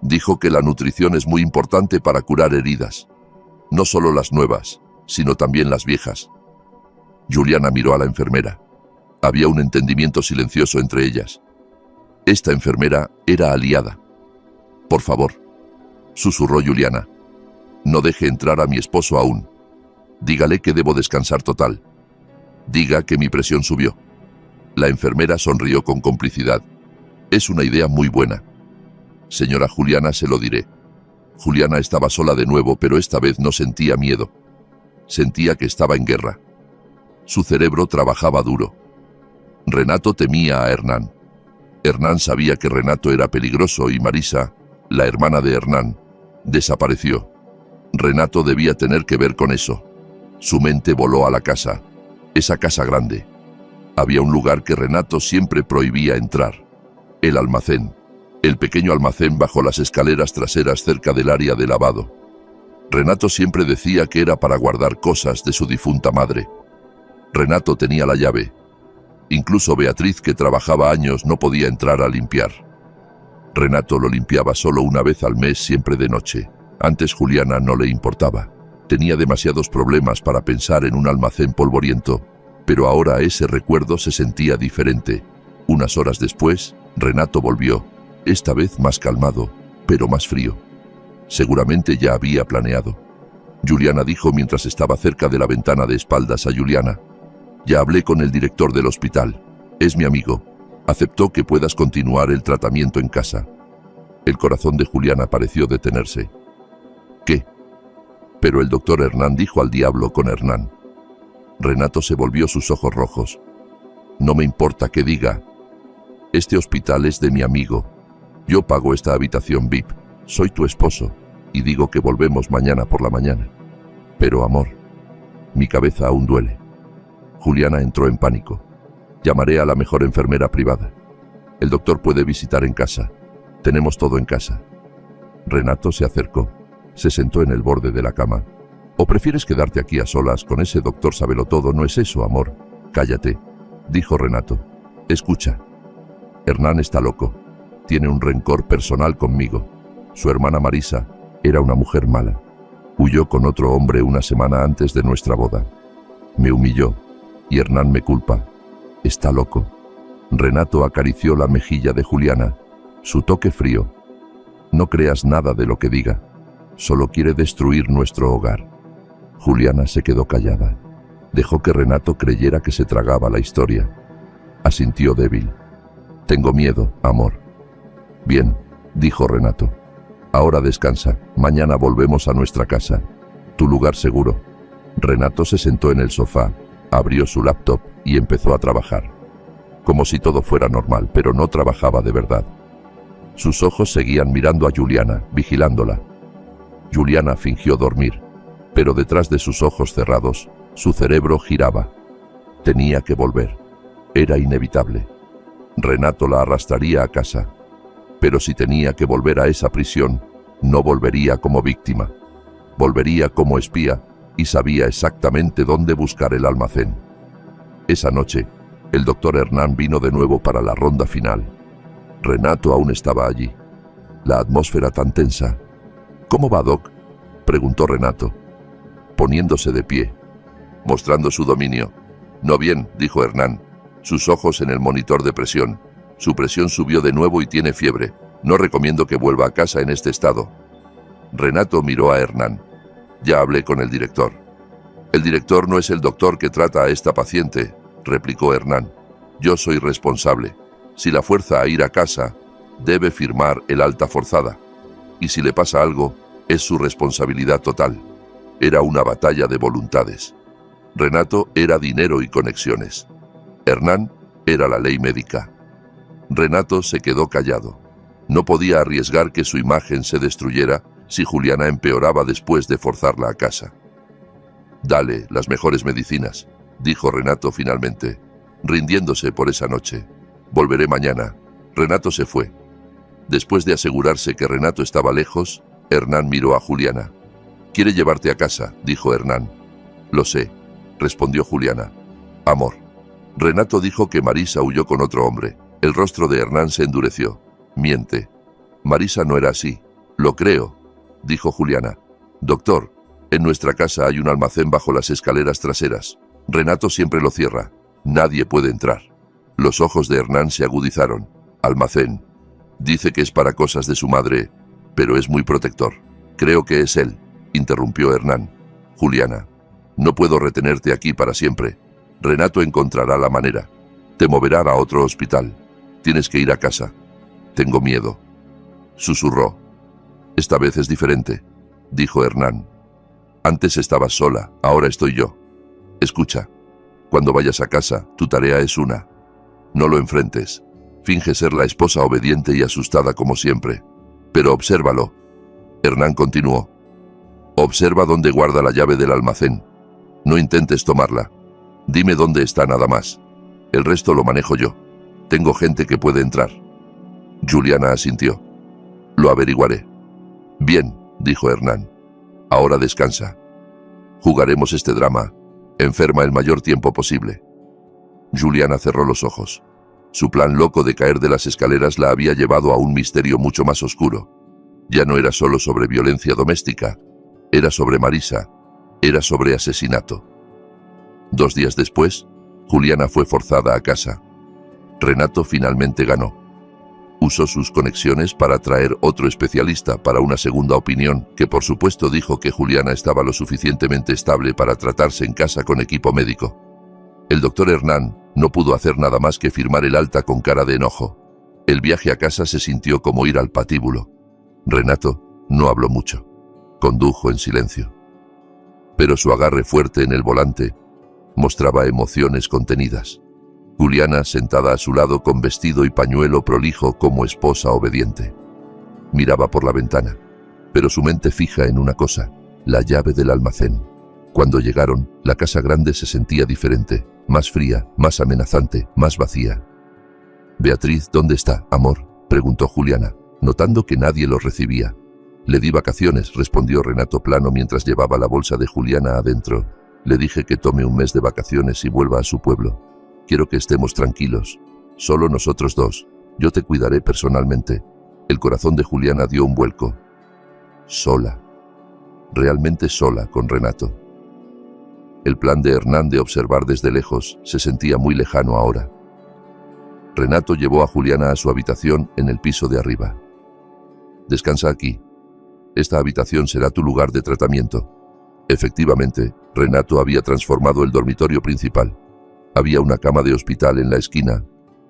Dijo que la nutrición es muy importante para curar heridas. No solo las nuevas, sino también las viejas. Juliana miró a la enfermera. Había un entendimiento silencioso entre ellas. Esta enfermera era aliada. Por favor, susurró Juliana. No deje entrar a mi esposo aún. Dígale que debo descansar total. Diga que mi presión subió. La enfermera sonrió con complicidad. Es una idea muy buena. Señora Juliana, se lo diré. Juliana estaba sola de nuevo, pero esta vez no sentía miedo. Sentía que estaba en guerra. Su cerebro trabajaba duro. Renato temía a Hernán. Hernán sabía que Renato era peligroso y Marisa, la hermana de Hernán, desapareció. Renato debía tener que ver con eso. Su mente voló a la casa, esa casa grande. Había un lugar que Renato siempre prohibía entrar. El almacén. El pequeño almacén bajo las escaleras traseras cerca del área de lavado. Renato siempre decía que era para guardar cosas de su difunta madre. Renato tenía la llave. Incluso Beatriz, que trabajaba años, no podía entrar a limpiar. Renato lo limpiaba solo una vez al mes, siempre de noche. Antes Juliana no le importaba. Tenía demasiados problemas para pensar en un almacén polvoriento, pero ahora ese recuerdo se sentía diferente. Unas horas después, Renato volvió, esta vez más calmado, pero más frío. Seguramente ya había planeado. Juliana dijo mientras estaba cerca de la ventana de espaldas a Juliana. Ya hablé con el director del hospital. Es mi amigo. Aceptó que puedas continuar el tratamiento en casa. El corazón de Juliana pareció detenerse. ¿Qué? Pero el doctor Hernán dijo al diablo con Hernán. Renato se volvió sus ojos rojos. No me importa qué diga. Este hospital es de mi amigo. Yo pago esta habitación VIP. Soy tu esposo. Y digo que volvemos mañana por la mañana. Pero amor, mi cabeza aún duele. Juliana entró en pánico. Llamaré a la mejor enfermera privada. El doctor puede visitar en casa. Tenemos todo en casa. Renato se acercó. Se sentó en el borde de la cama. ¿O prefieres quedarte aquí a solas con ese doctor sabelotodo? No es eso, amor. Cállate, dijo Renato. Escucha. Hernán está loco. Tiene un rencor personal conmigo. Su hermana Marisa era una mujer mala. Huyó con otro hombre una semana antes de nuestra boda. Me humilló y Hernán me culpa. Está loco. Renato acarició la mejilla de Juliana, su toque frío. No creas nada de lo que diga. Solo quiere destruir nuestro hogar. Juliana se quedó callada. Dejó que Renato creyera que se tragaba la historia. Asintió débil. Tengo miedo, amor. Bien, dijo Renato. Ahora descansa. Mañana volvemos a nuestra casa. Tu lugar seguro. Renato se sentó en el sofá, abrió su laptop y empezó a trabajar. Como si todo fuera normal, pero no trabajaba de verdad. Sus ojos seguían mirando a Juliana, vigilándola. Juliana fingió dormir, pero detrás de sus ojos cerrados, su cerebro giraba. Tenía que volver. Era inevitable. Renato la arrastraría a casa. Pero si tenía que volver a esa prisión, no volvería como víctima. Volvería como espía y sabía exactamente dónde buscar el almacén. Esa noche, el doctor Hernán vino de nuevo para la ronda final. Renato aún estaba allí. la atmósfera tan tensa. «¿Cómo va, Doc?», preguntó Renato, poniéndose de pie, mostrando su dominio. «No bien», dijo Hernán, sus ojos en el monitor de presión. «Su presión subió de nuevo y tiene fiebre. No recomiendo que vuelva a casa en este estado». Renato miró a Hernán. «Ya hablé con el director». «El director no es el doctor que trata a esta paciente», replicó Hernán. «Yo soy responsable. Si la fuerza a ir a casa, debe firmar el alta forzada. Y si le pasa algo, es su responsabilidad total». Era una batalla de voluntades. Renato era dinero y conexiones. Hernán era la ley médica. Renato se quedó callado. No podía arriesgar que su imagen se destruyera si Juliana empeoraba después de forzarla a casa. «Dale las mejores medicinas», dijo Renato finalmente, rindiéndose por esa noche. «Volveré mañana». Renato se fue. Después de asegurarse que Renato estaba lejos, Hernán miró a Juliana. «Quiere llevarte a casa», dijo Hernán. «Lo sé», respondió Juliana. «Amor». Renato dijo que Marisa huyó con otro hombre. El rostro de Hernán se endureció. «Miente. Marisa no era así». «Lo creo», dijo Juliana. «Doctor, en nuestra casa hay un almacén bajo las escaleras traseras. Renato siempre lo cierra. Nadie puede entrar». Los ojos de Hernán se agudizaron. «Almacén. Dice que es para cosas de su madre, pero es muy protector». «Creo que es él», interrumpió Hernán. «Juliana, no puedo retenerte aquí para siempre. Renato encontrará la manera. Te moverá a otro hospital. Tienes que ir a casa». «Tengo miedo», susurró. «Esta vez es diferente», dijo Hernán. «Antes estabas sola, ahora estoy yo. Escucha, cuando vayas a casa, tu tarea es una. No lo enfrentes. Finge ser la esposa obediente y asustada como siempre. Pero obsérvalo». Hernán continuó. «Observa dónde guarda la llave del almacén. No intentes tomarla. Dime dónde está nada más. El resto lo manejo yo. Tengo gente que puede entrar». Juliana asintió. «Lo averiguaré». «Bien», dijo Hernán. «Ahora descansa. Jugaremos este drama. Enferma el mayor tiempo posible». Juliana cerró los ojos. Su plan loco de caer de las escaleras la había llevado a un misterio mucho más oscuro. Ya no era solo sobre violencia doméstica. Era sobre Marisa. Era sobre asesinato. 2 días después, Juliana fue forzada a casa. Renato finalmente ganó. Usó sus conexiones para traer otro especialista para una segunda opinión, que por supuesto dijo que Juliana estaba lo suficientemente estable para tratarse en casa con equipo médico. El doctor Hernán no pudo hacer nada más que firmar el alta con cara de enojo. El viaje a casa se sintió como ir al patíbulo. Renato no habló mucho. Condujo en silencio. Pero su agarre fuerte en el volante mostraba emociones contenidas. Juliana sentada a su lado con vestido y pañuelo prolijo como esposa obediente. Miraba por la ventana, pero su mente fija en una cosa, la llave del almacén. Cuando llegaron, la casa grande se sentía diferente, más fría, más amenazante, más vacía. «Beatriz, ¿dónde está, amor?», preguntó Juliana, notando que nadie los recibía. «Le di vacaciones», respondió Renato plano mientras llevaba la bolsa de Juliana adentro. «Le dije que tome un mes de vacaciones y vuelva a su pueblo. Quiero que estemos tranquilos, solo nosotros dos. Yo te cuidaré personalmente». El corazón de Juliana dio un vuelco. Sola, realmente sola con Renato. El plan de Hernán de observar desde lejos se sentía muy lejano ahora. Renato llevó a Juliana a su habitación en el piso de arriba. «Descansa aquí. Esta habitación será tu lugar de tratamiento». Efectivamente, Renato había transformado el dormitorio principal. Había una cama de hospital en la esquina,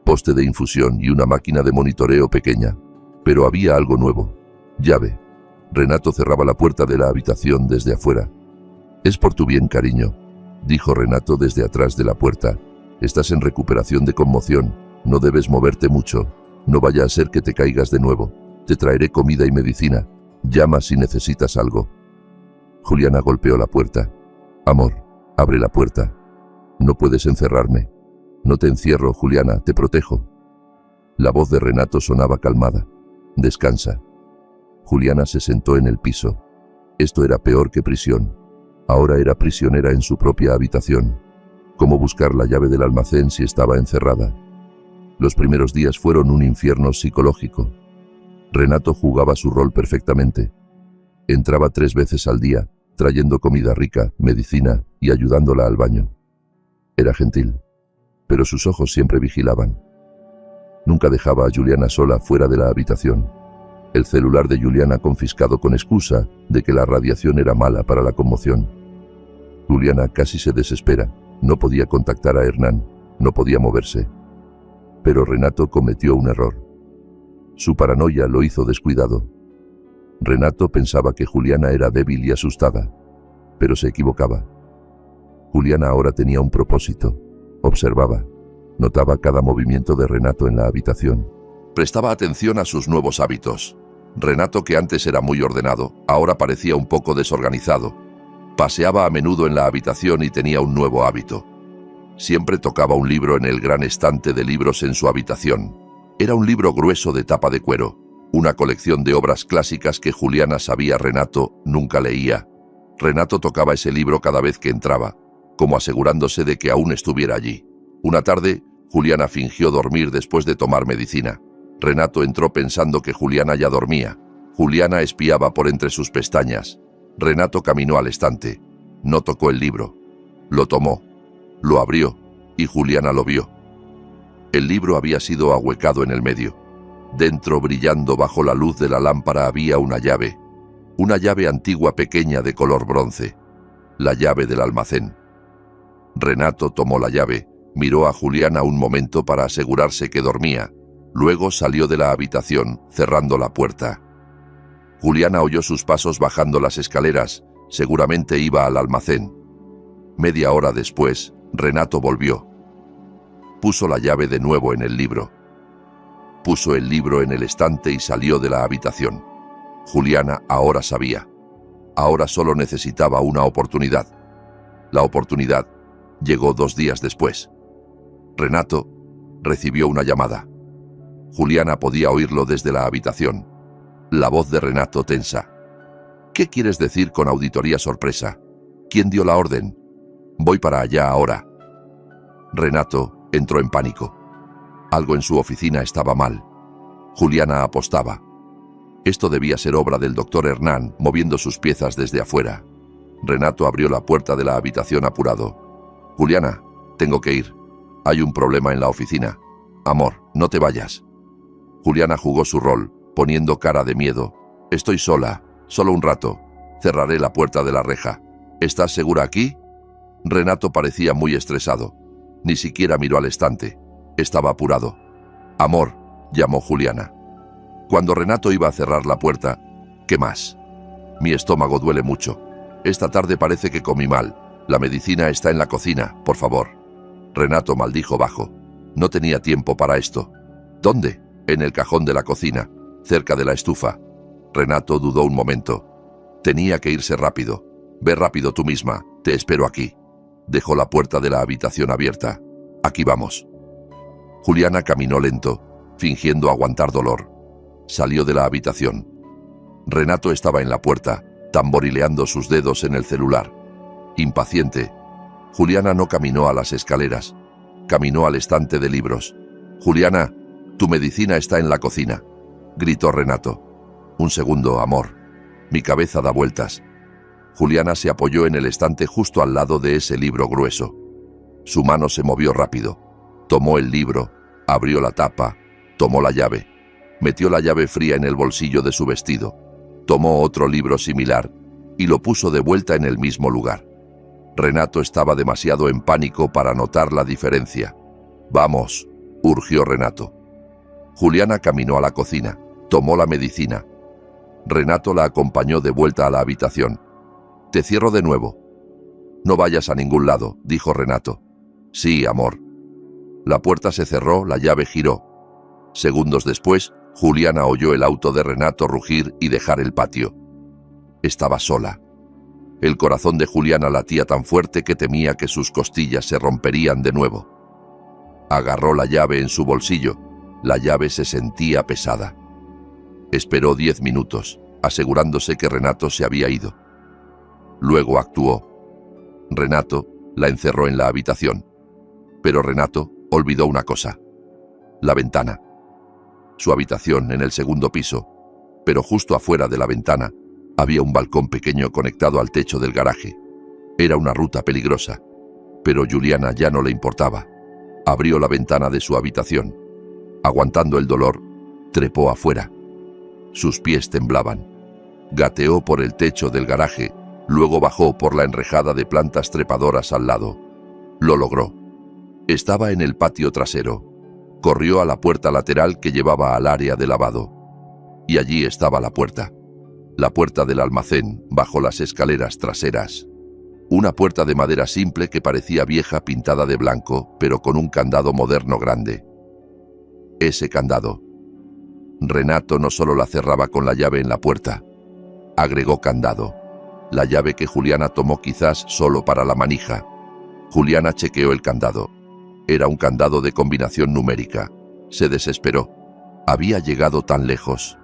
poste de infusión y una máquina de monitoreo pequeña. Pero había algo nuevo. Llave. Renato cerraba la puerta de la habitación desde afuera. «Es por tu bien, cariño», dijo Renato desde atrás de la puerta. «Estás en recuperación de conmoción. No debes moverte mucho. No vaya a ser que te caigas de nuevo. Te traeré comida y medicina. Llama si necesitas algo». Juliana golpeó la puerta. «Amor, abre la puerta. No puedes encerrarme». «No te encierro, Juliana, te protejo». La voz de Renato sonaba calmada. «Descansa». Juliana se sentó en el piso. Esto era peor que prisión. Ahora era prisionera en su propia habitación. ¿Cómo buscar la llave del almacén si estaba encerrada? Los primeros días fueron un infierno psicológico. Renato jugaba su rol perfectamente. Entraba 3 veces al día, trayendo comida rica, medicina y ayudándola al baño. Era gentil, pero sus ojos siempre vigilaban. Nunca dejaba a Juliana sola fuera de la habitación. El celular de Juliana confiscado con excusa de que la radiación era mala para la conmoción. Juliana casi se desespera. No podía contactar a Hernán, no podía moverse. Pero Renato cometió un error. Su paranoia lo hizo descuidado. Renato pensaba que Juliana era débil y asustada, pero se equivocaba. Juliana ahora tenía un propósito. Observaba, notaba cada movimiento de Renato en la habitación. Prestaba atención a sus nuevos hábitos. Renato, que antes era muy ordenado, ahora parecía un poco desorganizado. Paseaba a menudo en la habitación y tenía un nuevo hábito. Siempre tocaba un libro en el gran estante de libros en su habitación. Era un libro grueso de tapa de cuero, una colección de obras clásicas que Juliana sabía Renato nunca leía. Renato tocaba ese libro cada vez que entraba, como asegurándose de que aún estuviera allí. Una tarde, Juliana fingió dormir después de tomar medicina. Renato entró pensando que Juliana ya dormía. Juliana espiaba por entre sus pestañas. Renato caminó al estante. No tocó el libro. Lo tomó. Lo abrió, y Juliana lo vio. El libro había sido ahuecado en el medio. Dentro, brillando bajo la luz de la lámpara, había una llave antigua pequeña de color bronce. La llave del almacén. Renato tomó la llave, miró a Juliana un momento para asegurarse que dormía. Luego salió de la habitación, cerrando la puerta. Juliana oyó sus pasos bajando las escaleras. Seguramente iba al almacén. Media hora después, Renato volvió. Puso la llave de nuevo en el libro. Puso el libro en el estante y salió de la habitación. Juliana ahora sabía. Ahora solo necesitaba una oportunidad. La oportunidad llegó 2 días después. Renato recibió una llamada. Juliana podía oírlo desde la habitación. La voz de Renato tensa. ¿Qué quieres decir con auditoría sorpresa? ¿Quién dio la orden? Voy para allá ahora. Renato entró en pánico. Algo en su oficina estaba mal. Juliana apostaba. Esto debía ser obra del doctor Hernán, moviendo sus piezas desde afuera. Renato abrió la puerta de la habitación apurado. Juliana, tengo que ir. Hay un problema en la oficina. Amor, no te vayas. Juliana jugó su rol, poniendo cara de miedo. Estoy sola, solo un rato. Cerraré la puerta de la reja. ¿Estás segura aquí? Renato parecía muy estresado. Ni siquiera miró al estante. Estaba apurado. Amor, llamó Juliana. Cuando Renato iba a cerrar la puerta, ¿qué más? Mi estómago duele mucho. Esta tarde parece que comí mal. La medicina está en la cocina, por favor. Renato maldijo bajo. No tenía tiempo para esto. ¿Dónde? En el cajón de la cocina, cerca de la estufa. Renato dudó un momento. Tenía que irse rápido. Ve rápido tú misma, te espero aquí. Dejó la puerta de la habitación abierta. Aquí vamos. Juliana caminó lento, fingiendo aguantar dolor. Salió de la habitación. Renato estaba en la puerta, tamborileando sus dedos en el celular. Impaciente, Juliana no caminó a las escaleras. Caminó al estante de libros. Juliana, tu medicina está en la cocina, gritó Renato. Un segundo, amor. Mi cabeza da vueltas. Juliana se apoyó en el estante justo al lado de ese libro grueso. Su mano se movió rápido. Tomó el libro, abrió la tapa, tomó la llave. Metió la llave fría en el bolsillo de su vestido. Tomó otro libro similar y lo puso de vuelta en el mismo lugar. Renato estaba demasiado en pánico para notar la diferencia. Vamos, urgió Renato. Juliana caminó a la cocina, tomó la medicina. Renato la acompañó de vuelta a la habitación. Te cierro de nuevo. No vayas a ningún lado, dijo Renato. Sí, amor. La puerta se cerró, la llave giró. Segundos después, Juliana oyó el auto de Renato rugir y dejar el patio. Estaba sola. El corazón de Juliana latía tan fuerte que temía que sus costillas se romperían de nuevo. Agarró la llave en su bolsillo. La llave se sentía pesada. Esperó 10 minutos, asegurándose que Renato se había ido. Luego actuó. Renato la encerró en la habitación. Pero Renato olvidó una cosa: la ventana. Su habitación, en el segundo piso, pero justo afuera de la ventana había un balcón pequeño conectado al techo del garaje. Era una ruta peligrosa, pero Juliana ya no le importaba. Abrió la ventana de su habitación. Aguantando el dolor, trepó afuera. Sus pies temblaban. Gateó por el techo del garaje, luego bajó por la enrejada de plantas trepadoras al lado. Lo logró. Estaba en el patio trasero. Corrió a la puerta lateral que llevaba al área de lavado. Y allí estaba la puerta del almacén, bajo las escaleras traseras. Una puerta de madera simple que parecía vieja, pintada de blanco, pero con un candado moderno grande. Ese candado. Renato no solo la cerraba con la llave en la puerta. Agregó candado. La llave que Juliana tomó quizás solo para la manija. Juliana chequeó el candado. Era un candado de combinación numérica. Se desesperó. Había llegado tan lejos.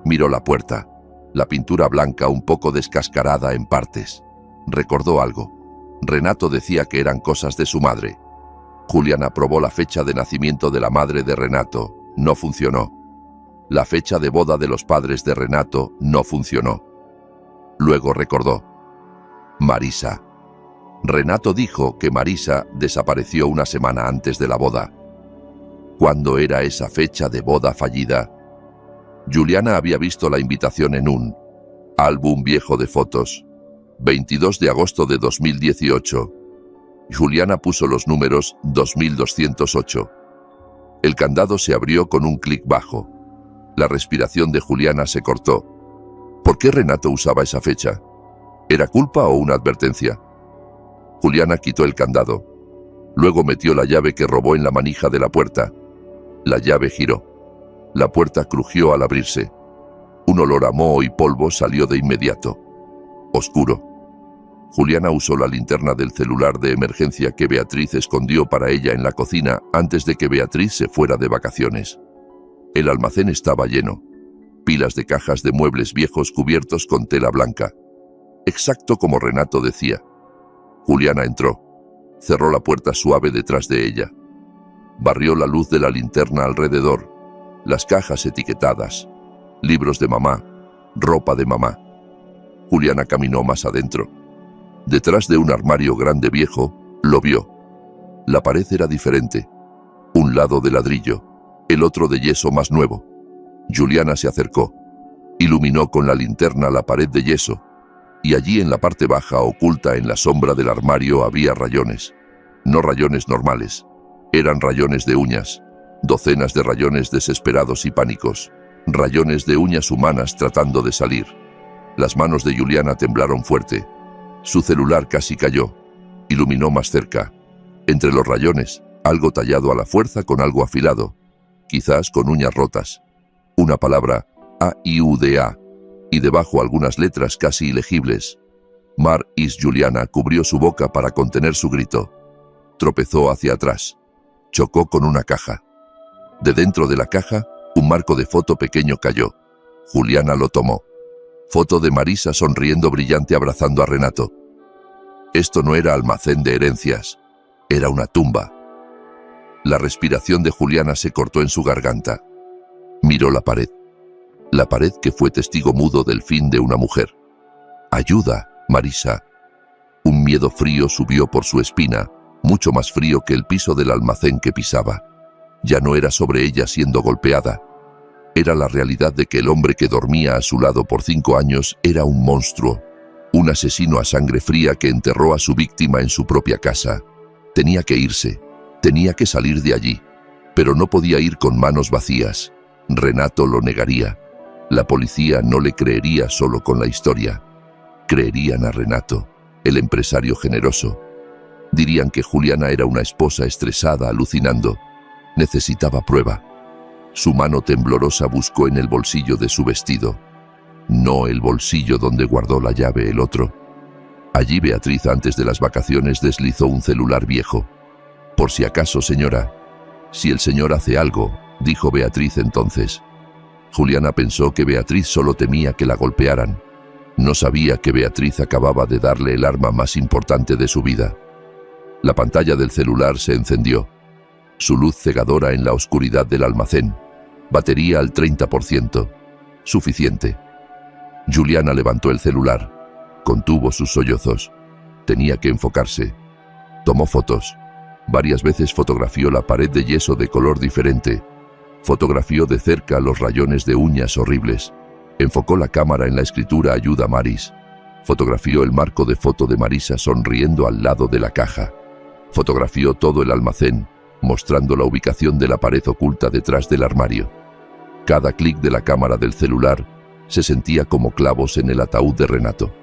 Miró la puerta. La pintura blanca un poco descascarada en partes. Recordó algo. Renato decía que eran cosas de su madre. Juliana probó la fecha de nacimiento de la madre de Renato. No funcionó. La fecha de boda de los padres de Renato no funcionó. Luego recordó. Marisa. Renato dijo que Marisa desapareció una semana antes de la boda. ¿Cuándo era esa fecha de boda fallida? Juliana había visto la invitación en un álbum viejo de fotos. 22 de agosto de 2018. Juliana puso los números 2208. El candado se abrió con un clic bajo. La respiración de Juliana se cortó. ¿Por qué Renato usaba esa fecha? ¿Era culpa o una advertencia? Juliana quitó el candado. Luego metió la llave que robó en la manija de la puerta. La llave giró. La puerta crujió al abrirse. Un olor a moho y polvo salió de inmediato. Oscuro. Juliana usó la linterna del celular de emergencia que Beatriz escondió para ella en la cocina antes de que Beatriz se fuera de vacaciones. El almacén estaba lleno. Pilas de cajas de muebles viejos cubiertos con tela blanca. Exacto como Renato decía. Juliana entró. Cerró la puerta suave detrás de ella. Barrió la luz de la linterna alrededor. Las cajas etiquetadas. Libros de mamá. Ropa de mamá. Juliana caminó más adentro. Detrás de un armario grande viejo, lo vio. La pared era diferente. Un lado de ladrillo, el otro de yeso más nuevo. Juliana se acercó. Iluminó con la linterna la pared de yeso. Y allí en la parte baja, oculta en la sombra del armario, había rayones. No rayones normales. Eran rayones de uñas. Docenas de rayones desesperados y pánicos. Rayones de uñas humanas tratando de salir. Las manos de Juliana temblaron fuerte. Su celular casi cayó. Iluminó más cerca. Entre los rayones, algo tallado a la fuerza con algo afilado. Quizás con uñas rotas. Una palabra, A-I-U-D-A. Y debajo algunas letras casi ilegibles. Mar is Juliana cubrió su boca para contener su grito. Tropezó hacia atrás. Chocó con una caja. De dentro de la caja, un marco de foto pequeño cayó. Juliana lo tomó. Foto de Marisa sonriendo brillante abrazando a Renato. Esto no era almacén de herencias. Era una tumba. La respiración de Juliana se cortó en su garganta. Miró la pared. La pared que fue testigo mudo del fin de una mujer. Ayuda, Marisa. Un miedo frío subió por su espina, mucho más frío que el piso del almacén que pisaba. Ya no era sobre ella siendo golpeada. Era la realidad de que el hombre que dormía a su lado por 5 años era un monstruo, un asesino a sangre fría que enterró a su víctima en su propia casa. Tenía que irse, tenía que salir de allí, pero no podía ir con manos vacías. Renato lo negaría. La policía no le creería solo con la historia. Creerían a Renato, el empresario generoso. Dirían que Juliana era una esposa estresada, alucinando. Necesitaba prueba. Su mano temblorosa buscó en el bolsillo de su vestido. No el bolsillo donde guardó la llave el otro. Allí Beatriz antes de las vacaciones deslizó un celular viejo. Por si acaso, señora. Si el señor hace algo, dijo Beatriz entonces. Juliana pensó que Beatriz solo temía que la golpearan. No sabía que Beatriz acababa de darle el arma más importante de su vida. La pantalla del celular se encendió. Su luz cegadora en la oscuridad del almacén. Batería al 30%. Suficiente. Juliana levantó el celular. Contuvo sus sollozos. Tenía que enfocarse. Tomó fotos. Varias veces fotografió la pared de yeso de color diferente. Fotografió de cerca los rayones de uñas horribles. Enfocó la cámara en la escritura "Ayuda Maris". Fotografió el marco de foto de Marisa sonriendo al lado de la caja. Fotografió todo el almacén, mostrando la ubicación de la pared oculta detrás del armario. Cada clic de la cámara del celular se sentía como clavos en el ataúd de Renato.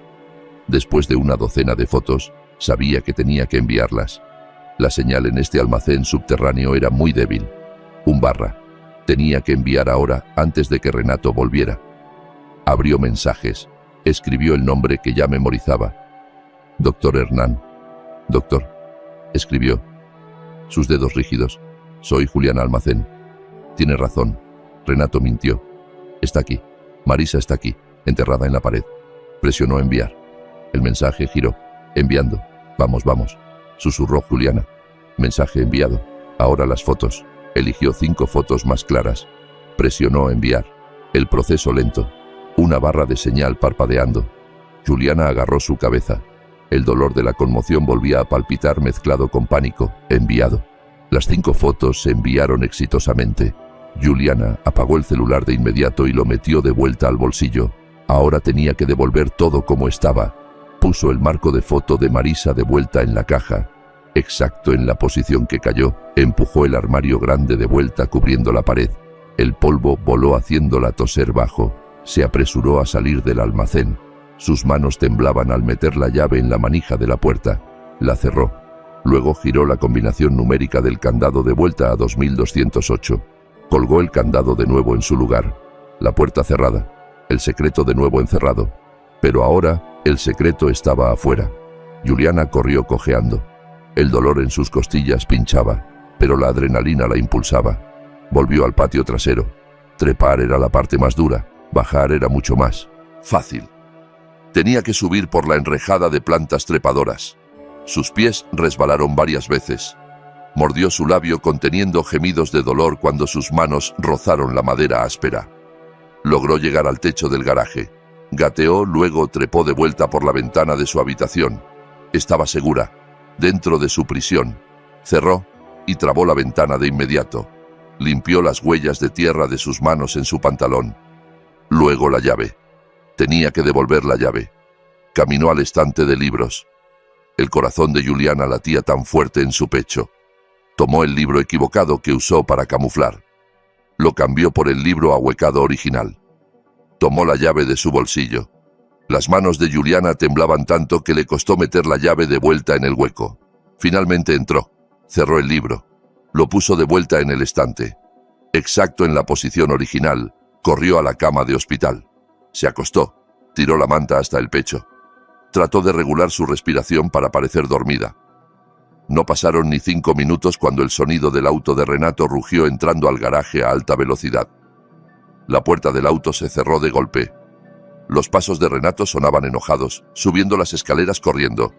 Después de una docena de fotos, sabía que tenía que enviarlas. La señal en este almacén subterráneo era muy débil. Un barra. Tenía que enviar ahora, antes de que Renato volviera. Abrió mensajes. Escribió el nombre que ya memorizaba. Doctor Hernán. Doctor. Escribió. Sus dedos rígidos. Soy Juliana Almacén. Tiene razón. Renato mintió. Está aquí. Marisa está aquí, enterrada en la pared. Presionó enviar. El mensaje giró. Enviando. Vamos, vamos. Susurró Juliana. Mensaje enviado. Ahora las fotos. Eligió 5 fotos más claras. Presionó enviar. El proceso lento. Una barra de señal parpadeando. Juliana agarró su cabeza. El dolor de la conmoción volvía a palpitar mezclado con pánico. Enviado. Las 5 fotos se enviaron exitosamente. Juliana apagó el celular de inmediato y lo metió de vuelta al bolsillo. Ahora tenía que devolver todo como estaba. Puso el marco de foto de Marisa de vuelta en la caja, exacto en la posición que cayó. Empujó el armario grande de vuelta cubriendo la pared. El polvo voló haciéndola toser bajo. Se apresuró a salir del almacén. Sus manos temblaban al meter la llave en la manija de la puerta. La cerró. Luego giró la combinación numérica del candado de vuelta a 2208. Colgó el candado de nuevo en su lugar. La puerta cerrada. El secreto de nuevo encerrado. Pero ahora, el secreto estaba afuera. Juliana corrió cojeando. El dolor en sus costillas pinchaba, pero la adrenalina la impulsaba. Volvió al patio trasero. Trepar era la parte más dura. Bajar era mucho más fácil. Tenía que subir por la enrejada de plantas trepadoras. Sus pies resbalaron varias veces. Mordió su labio conteniendo gemidos de dolor cuando sus manos rozaron la madera áspera. Logró llegar al techo del garaje. Gateó, luego trepó de vuelta por la ventana de su habitación. Estaba segura, dentro de su prisión. Cerró y trabó la ventana de inmediato. Limpió las huellas de tierra de sus manos en su pantalón. Luego la llave. Tenía que devolver la llave. Caminó al estante de libros. El corazón de Juliana latía tan fuerte en su pecho. Tomó el libro equivocado que usó para camuflar. Lo cambió por el libro ahuecado original. Tomó la llave de su bolsillo. Las manos de Juliana temblaban tanto que le costó meter la llave de vuelta en el hueco. Finalmente entró. Cerró el libro. Lo puso de vuelta en el estante. Exacto en la posición original, corrió a la cama de hospital. Se acostó. Tiró la manta hasta el pecho. Trató de regular su respiración para parecer dormida. No pasaron ni 5 minutos cuando el sonido del auto de Renato rugió entrando al garaje a alta velocidad. La puerta del auto se cerró de golpe. Los pasos de Renato sonaban enojados, subiendo las escaleras corriendo.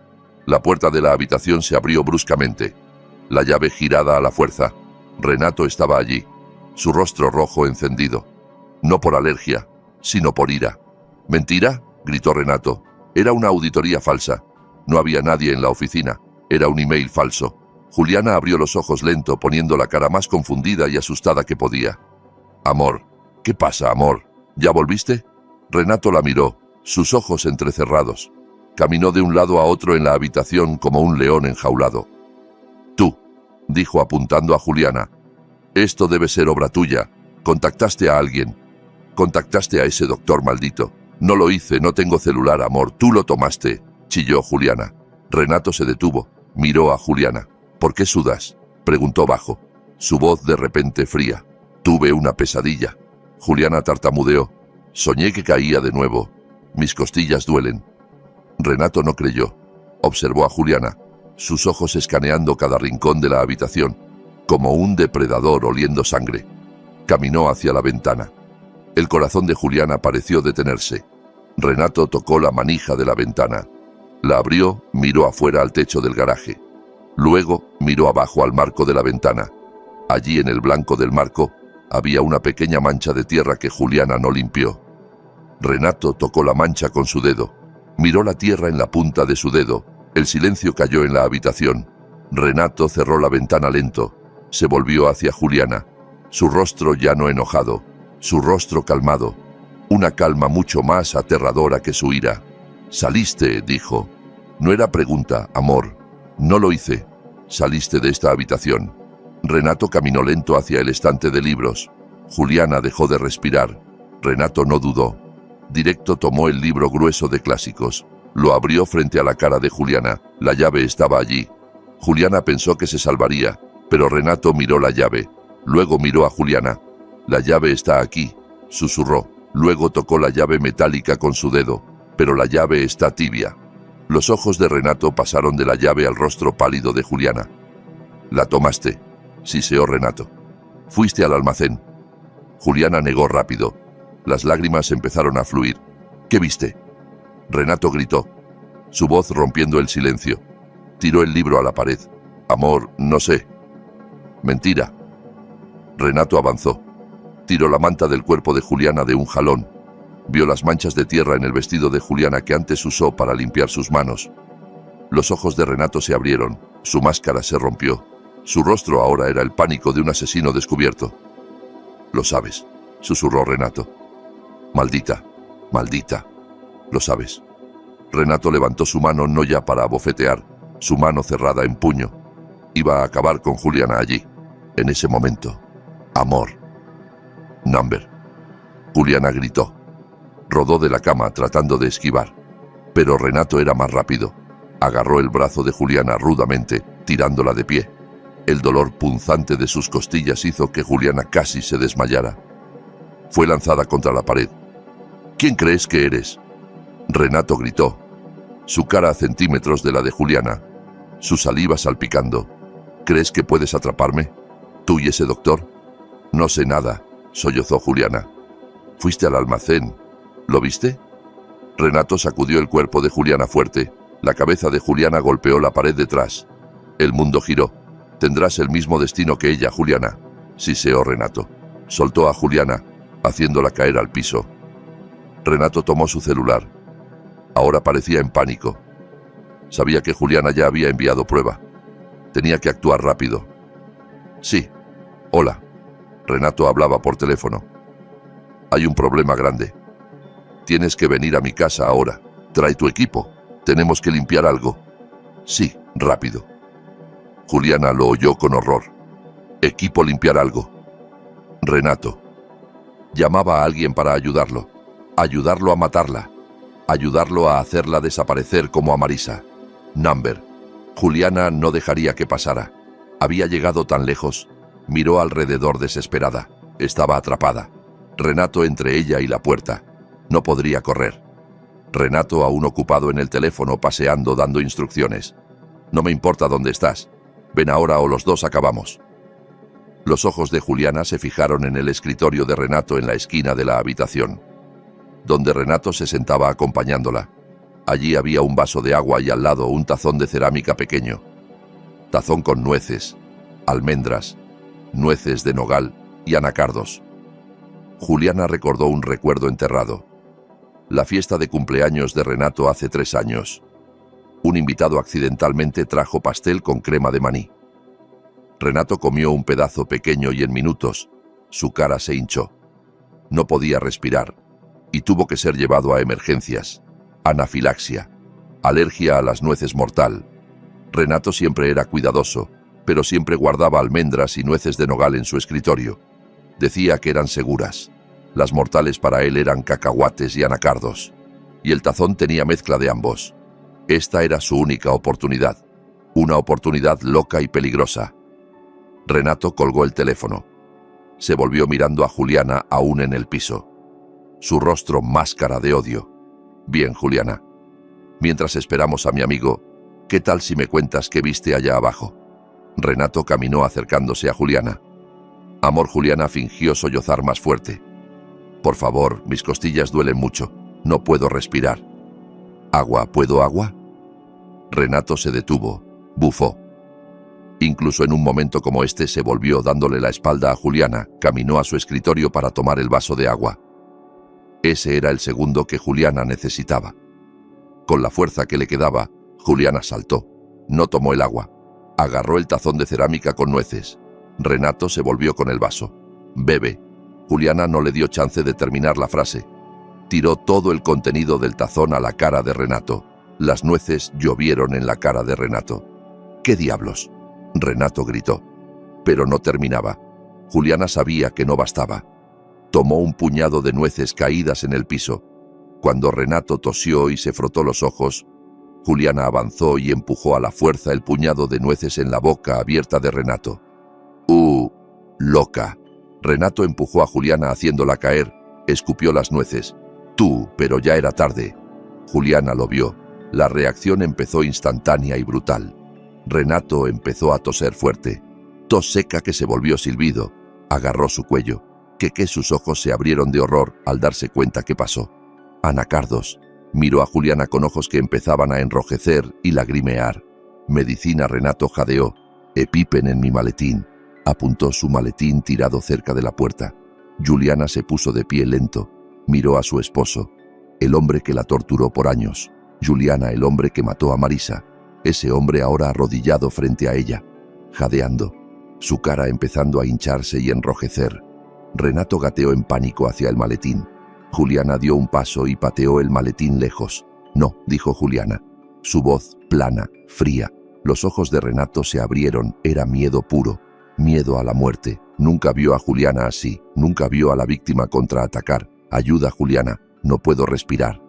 La puerta de la habitación se abrió bruscamente. La llave girada a la fuerza. Renato estaba allí, su rostro rojo encendido. No por alergia, sino por ira. ¿Mentira?, gritó Renato. Era una auditoría falsa. No había nadie en la oficina. Era un email falso. Juliana abrió los ojos lento, poniendo la cara más confundida y asustada que podía. Amor. ¿Qué pasa, amor? ¿Ya volviste? Renato la miró, sus ojos entrecerrados. Caminó de un lado a otro en la habitación como un león enjaulado. Tú, dijo apuntando a Juliana. Esto debe ser obra tuya. Contactaste a alguien. Contactaste a ese doctor maldito. No lo hice, no tengo celular, amor. Tú lo tomaste, chilló Juliana. Renato se detuvo. Miró a Juliana. ¿Por qué sudas?, preguntó bajo. Su voz de repente fría. Tuve una pesadilla. Juliana tartamudeó. Soñé que caía de nuevo. Mis costillas duelen. Renato no creyó. Observó a Juliana, sus ojos escaneando cada rincón de la habitación, como un depredador oliendo sangre. Caminó hacia la ventana. El corazón de Juliana pareció detenerse. Renato tocó la manija de la ventana. La abrió, miró afuera al techo del garaje. Luego miró abajo al marco de la ventana. Allí en el blanco del marco había una pequeña mancha de tierra que Juliana no limpió. Renato tocó la mancha con su dedo. Miró la tierra en la punta de su dedo. El silencio cayó en la habitación. Renato cerró la ventana lento. Se volvió hacia Juliana. Su rostro ya no enojado. Su rostro calmado. Una calma mucho más aterradora que su ira. «Saliste», dijo. No era pregunta, amor. No lo hice. Saliste de esta habitación. Renato caminó lento hacia el estante de libros. Juliana dejó de respirar. Renato no dudó. Directo tomó el libro grueso de clásicos. Lo abrió frente a la cara de Juliana. La llave estaba allí. Juliana pensó que se salvaría, pero Renato miró la llave. Luego miró a Juliana. «La llave está aquí», susurró. Luego tocó la llave metálica con su dedo. «Pero la llave está tibia». Los ojos de Renato pasaron de la llave al rostro pálido de Juliana. «La tomaste», siseó Renato. «Fuiste al almacén». Juliana negó rápido. Las lágrimas empezaron a fluir. «¿Qué viste?». Renato gritó, su voz rompiendo el silencio. Tiró el libro a la pared. «Amor, no sé». «Mentira». Renato avanzó. Tiró la manta del cuerpo de Juliana de un jalón. Vio las manchas de tierra en el vestido de Juliana que antes usó para limpiar sus manos. Los ojos de Renato se abrieron. Su máscara se rompió. Su rostro ahora era el pánico de un asesino descubierto. «Lo sabes», susurró Renato. «Maldita, maldita. Lo sabes». Renato levantó su mano no ya para abofetear, su mano cerrada en puño. Iba a acabar con Juliana allí. En ese momento. «Amor». «Number». Juliana gritó. Rodó de la cama tratando de esquivar. Pero Renato era más rápido. Agarró el brazo de Juliana rudamente, tirándola de pie. El dolor punzante de sus costillas hizo que Juliana casi se desmayara. Fue lanzada contra la pared. «¿Quién crees que eres?». Renato gritó. Su cara a centímetros de la de Juliana. Su saliva salpicando. «¿Crees que puedes atraparme? ¿Tú y ese doctor?». «No sé nada», sollozó Juliana. «Fuiste al almacén. ¿Lo viste?». Renato sacudió el cuerpo de Juliana fuerte. La cabeza de Juliana golpeó la pared detrás. El mundo giró. «Tendrás el mismo destino que ella, Juliana», siseó Renato. Soltó a Juliana, haciéndola caer al piso. Renato tomó su celular. Ahora parecía en pánico. Sabía que Juliana ya había enviado prueba. Tenía que actuar rápido. «Sí. Hola». Renato hablaba por teléfono. «Hay un problema grande. Tienes que venir a mi casa ahora. Trae tu equipo. Tenemos que limpiar algo». «Sí, rápido». Juliana lo oyó con horror. «Equipo, limpiar algo». Renato. Llamaba a alguien para ayudarlo. Ayudarlo a matarla. Ayudarlo a hacerla desaparecer como a Marisa. Number. Juliana no dejaría que pasara. Había llegado tan lejos. Miró alrededor desesperada. Estaba atrapada. Renato entre ella y la puerta. No podría correr. Renato aún ocupado en el teléfono paseando dando instrucciones. «No me importa dónde estás. Ven ahora o los dos acabamos». Los ojos de Juliana se fijaron en el escritorio de Renato en la esquina de la habitación, donde Renato se sentaba acompañándola. Allí había un vaso de agua y al lado un tazón de cerámica pequeño. Tazón con nueces, almendras, nueces de nogal y anacardos. Juliana recordó un recuerdo enterrado. La fiesta de cumpleaños de Renato hace 3 años. Un invitado accidentalmente trajo pastel con crema de maní. Renato comió un pedazo pequeño y en minutos, su cara se hinchó. No podía respirar y tuvo que ser llevado a emergencias. Anafilaxia, alergia a las nueces mortal. Renato siempre era cuidadoso, pero siempre guardaba almendras y nueces de nogal en su escritorio. Decía que eran seguras. Las mortales para él eran cacahuates y anacardos. Y el tazón tenía mezcla de ambos. Esta era su única oportunidad. Una oportunidad loca y peligrosa. Renato colgó el teléfono. Se volvió mirando a Juliana aún en el piso. Su rostro máscara de odio. «Bien, Juliana. Mientras esperamos a mi amigo, ¿qué tal si me cuentas qué viste allá abajo?». Renato caminó acercándose a Juliana. Amor, Juliana fingió sollozar más fuerte. «Por favor, mis costillas duelen mucho. No puedo respirar». «¿Agua? ¿Puedo agua?». Renato se detuvo. Bufó. Incluso en un momento como este se volvió dándole la espalda a Juliana, caminó a su escritorio para tomar el vaso de agua. Ese era el segundo que Juliana necesitaba. Con la fuerza que le quedaba, Juliana saltó. No tomó el agua. Agarró el tazón de cerámica con nueces. Renato se volvió con el vaso. «Bebe». Juliana no le dio chance de terminar la frase. Tiró todo el contenido del tazón a la cara de Renato. Las nueces llovieron en la cara de Renato. «¿Qué diablos?», Renato gritó. Pero no terminaba. Juliana sabía que no bastaba. Tomó un puñado de nueces caídas en el piso. Cuando Renato tosió y se frotó los ojos, Juliana avanzó y empujó a la fuerza el puñado de nueces en la boca abierta de Renato. Loca. Renato empujó a Juliana haciéndola caer, escupió las nueces. «Tú», pero ya era tarde. Juliana lo vio. La reacción empezó instantánea y brutal. Renato empezó a toser fuerte. Tos seca que se volvió silbido. Agarró su cuello. Sus ojos se abrieron de horror al darse cuenta que pasó. «Anacardos». Miró a Juliana con ojos que empezaban a enrojecer y lagrimear. «Medicina», Renato jadeó. «EpiPen en mi maletín». Apuntó su maletín tirado cerca de la puerta. Juliana se puso de pie lento. Miró a su esposo, el hombre que la torturó por años. Juliana, el hombre que mató a Marisa. Ese hombre ahora arrodillado frente a ella, jadeando, su cara empezando a hincharse y enrojecer. Renato gateó en pánico hacia el maletín. Juliana dio un paso y pateó el maletín lejos. «No», dijo Juliana. Su voz plana, fría. Los ojos de Renato se abrieron. Era miedo puro. Miedo a la muerte. Nunca vio a Juliana así. Nunca vio a la víctima contraatacar. «Ayuda, Juliana. No puedo respirar».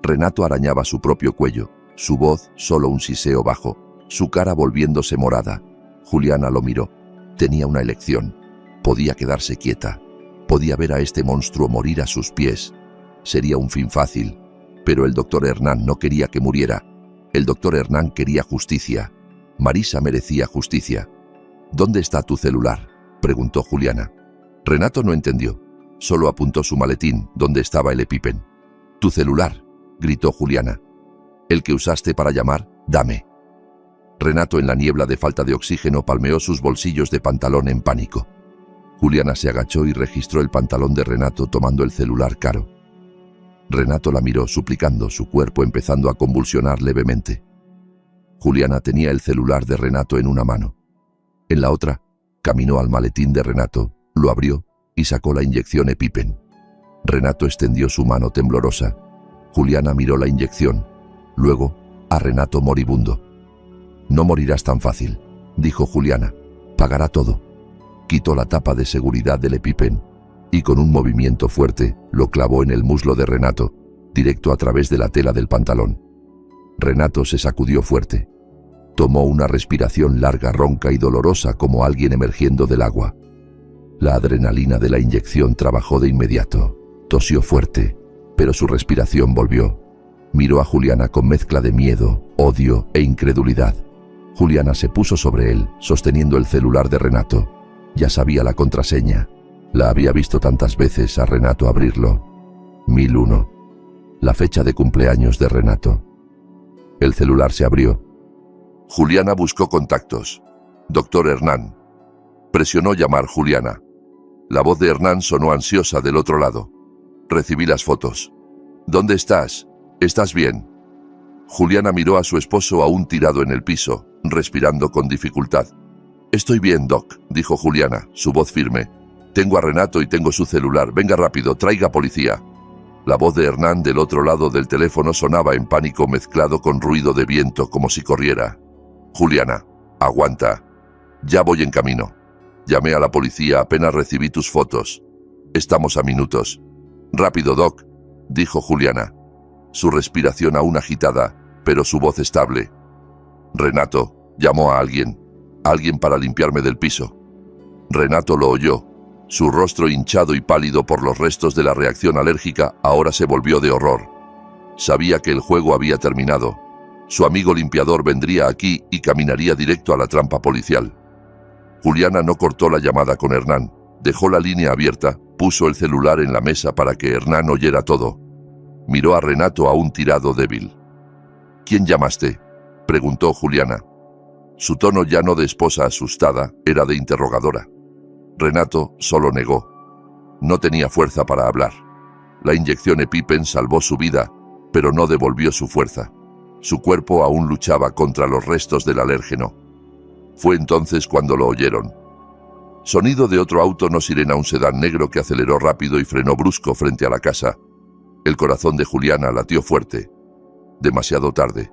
Renato arañaba su propio cuello. Su voz solo un siseo bajo. Su cara volviéndose morada. Juliana lo miró. Tenía una elección. Podía quedarse quieta. Podía ver a este monstruo morir a sus pies. Sería un fin fácil. Pero el doctor Hernán no quería que muriera. El doctor Hernán quería justicia. Marisa merecía justicia. «¿Dónde está tu celular?», preguntó Juliana. Renato no entendió. Solo apuntó su maletín, donde estaba el EpiPen. «Tu celular», gritó Juliana. «¿El que usaste para llamar? Dame». Renato, en la niebla de falta de oxígeno, palmeó sus bolsillos de pantalón en pánico. Juliana se agachó y registró el pantalón de Renato tomando el celular caro. Renato la miró suplicando, su cuerpo empezando a convulsionar levemente. Juliana tenía el celular de Renato en una mano. En la otra, caminó al maletín de Renato, lo abrió y sacó la inyección EpiPen. Renato extendió su mano temblorosa. Juliana miró la inyección, luego a Renato moribundo. «No morirás tan fácil», dijo Juliana. «Pagará todo». Quitó la tapa de seguridad del EpiPen y con un movimiento fuerte lo clavó en el muslo de Renato, directo a través de la tela del pantalón. Renato se sacudió fuerte. Tomó una respiración larga, ronca y dolorosa como alguien emergiendo del agua. La adrenalina de la inyección trabajó de inmediato. Tosió fuerte, pero su respiración volvió. Miró a Juliana con mezcla de miedo, odio e incredulidad. Juliana se puso sobre él, sosteniendo el celular de Renato. Ya sabía la contraseña. La había visto tantas veces a Renato abrirlo. 1001. La fecha de cumpleaños de Renato. El celular se abrió. Juliana buscó contactos. «Doctor Hernán». Presionó llamar Juliana. La voz de Hernán sonó ansiosa del otro lado. «Recibí las fotos». «¿Dónde estás? ¿Estás bien?». Juliana miró a su esposo aún tirado en el piso, respirando con dificultad. «Estoy bien, Doc», dijo Juliana, su voz firme. «Tengo a Renato y tengo su celular. Venga rápido, traiga policía». La voz de Hernán del otro lado del teléfono sonaba en pánico mezclado con ruido de viento como si corriera. «Juliana, aguanta. Ya voy en camino. Llamé a la policía apenas recibí tus fotos. Estamos a minutos». «Rápido, Doc», dijo Juliana. Su respiración aún agitada, pero su voz estable. «Renato, llamó a alguien para limpiarme del piso». Renato lo oyó. Su rostro hinchado y pálido por los restos de la reacción alérgica ahora se volvió de horror. Sabía que el juego había terminado. Su amigo limpiador vendría aquí y caminaría directo a la trampa policial. Juliana no cortó la llamada con Hernán. Dejó la línea abierta, puso el celular en la mesa para que Hernán oyera todo. Miró a Renato aún tirado débil. «¿Quién llamaste?», preguntó Juliana. Su tono ya no de esposa asustada, era de interrogadora. Renato solo negó. No tenía fuerza para hablar. La inyección EpiPen salvó su vida, pero no devolvió su fuerza. Su cuerpo aún luchaba contra los restos del alérgeno. Fue entonces cuando lo oyeron. Sonido de otro auto no sirena, un sedán negro que aceleró rápido y frenó brusco frente a la casa. El corazón de Juliana latió fuerte. Demasiado tarde.